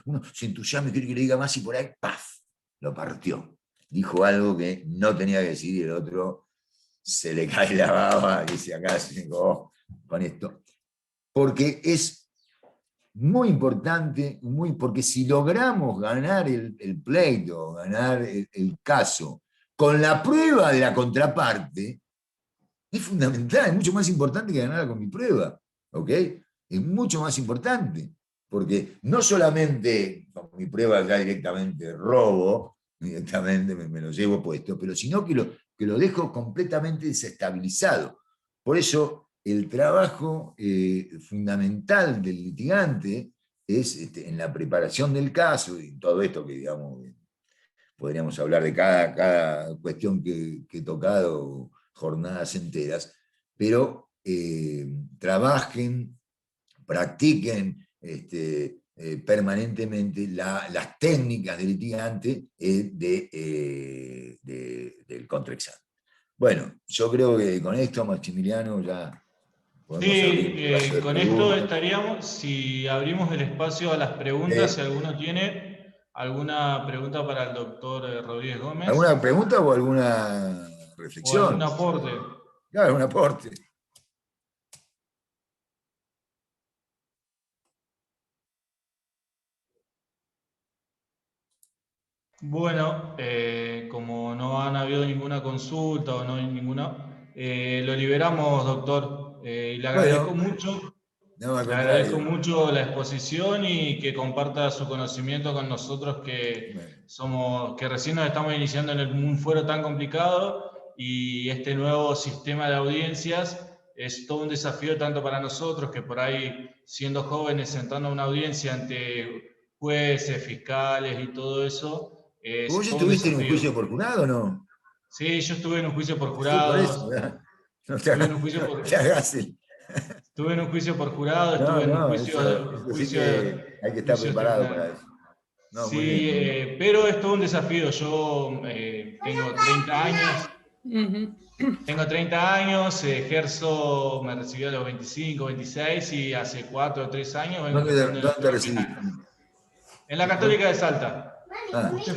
Uno se entusiasma y quiere que le diga más y por ahí, ¡paf!, lo partió. Dijo algo que no tenía que decir y el otro se le cae la baba y dice acá, con esto. Porque es muy importante, porque si logramos ganar el pleito, ganar el caso, con la prueba de la contraparte, es fundamental, es mucho más importante que ganarla con mi prueba, ¿ok? Es mucho más importante, porque no solamente con mi prueba ya directamente robo, directamente me lo llevo puesto, pero sino que lo dejo completamente desestabilizado. Por eso el trabajo fundamental del litigante es en la preparación del caso y todo esto que, digamos, podríamos hablar de cada cuestión que he tocado jornadas enteras, pero trabajen, practiquen permanentemente las técnicas del litigante del contraexamen. Bueno, yo creo que con esto, Maximiliano, ya podemos Sí, abrir el espacio de con esto preguntas. estaríamos, si abrimos el espacio a las preguntas, Sí. si alguno tiene alguna pregunta para el doctor Rodríguez Gómez ¿Alguna pregunta o alguna o algún reflexión? aporte. Claro, un aporte. Bueno, como no han habido ninguna consulta o no hay ninguna, lo liberamos, doctor. Y le agradezco Bueno, mucho. no, al Le agradezco contrario. mucho la exposición y que comparta su conocimiento con nosotros Bueno, que recién nos estamos iniciando en un foro tan complicado y este nuevo sistema de audiencias es todo un desafío tanto para nosotros que por ahí siendo jóvenes sentando una audiencia ante jueces, fiscales y todo eso ¿vos es ya todo un estuviste en un desafío. juicio por jurado o no? Sí, yo estuve en un juicio por Sí, por eso. jurados, ¿Verdad? No te estuve en hagas, un juicio no te hagas el... estuve en un juicio por jurado, No, estuve en un no, juicio, eso sí que hay que estar juicios preparado para tribunales. eso. No, muy bien, Sí, muy bien. pero es todo un desafío. Yo tengo 30 años, ejerzo, me recibí a los 25, 26 y hace 4 o 3 años vengo ejerciendo en el ¿Dónde te foro recibiste? penal. En la Católica de Salta. Ah, Yo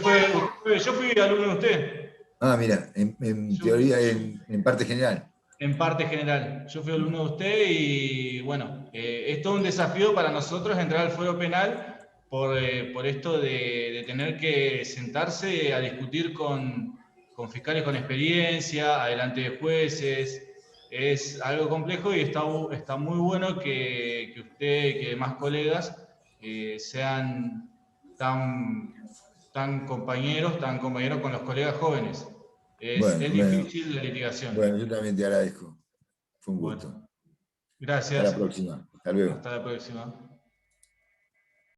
fui alumno de usted. mira, en Yo, teoría, yo en parte general. En parte general, yo fui alumno de usted y bueno, es todo un desafío para nosotros entrar al fuero penal por esto de tener que sentarse a discutir con fiscales con experiencia, adelante de jueces. Es algo complejo y está muy bueno que usted, que demás colegas sean tan compañeros con los colegas jóvenes. Bueno, Es bueno, difícil la litigación. bueno, yo también te agradezco. Fue un gusto. Bueno, Hasta la gracias. próxima. Hasta luego. Hasta la próxima.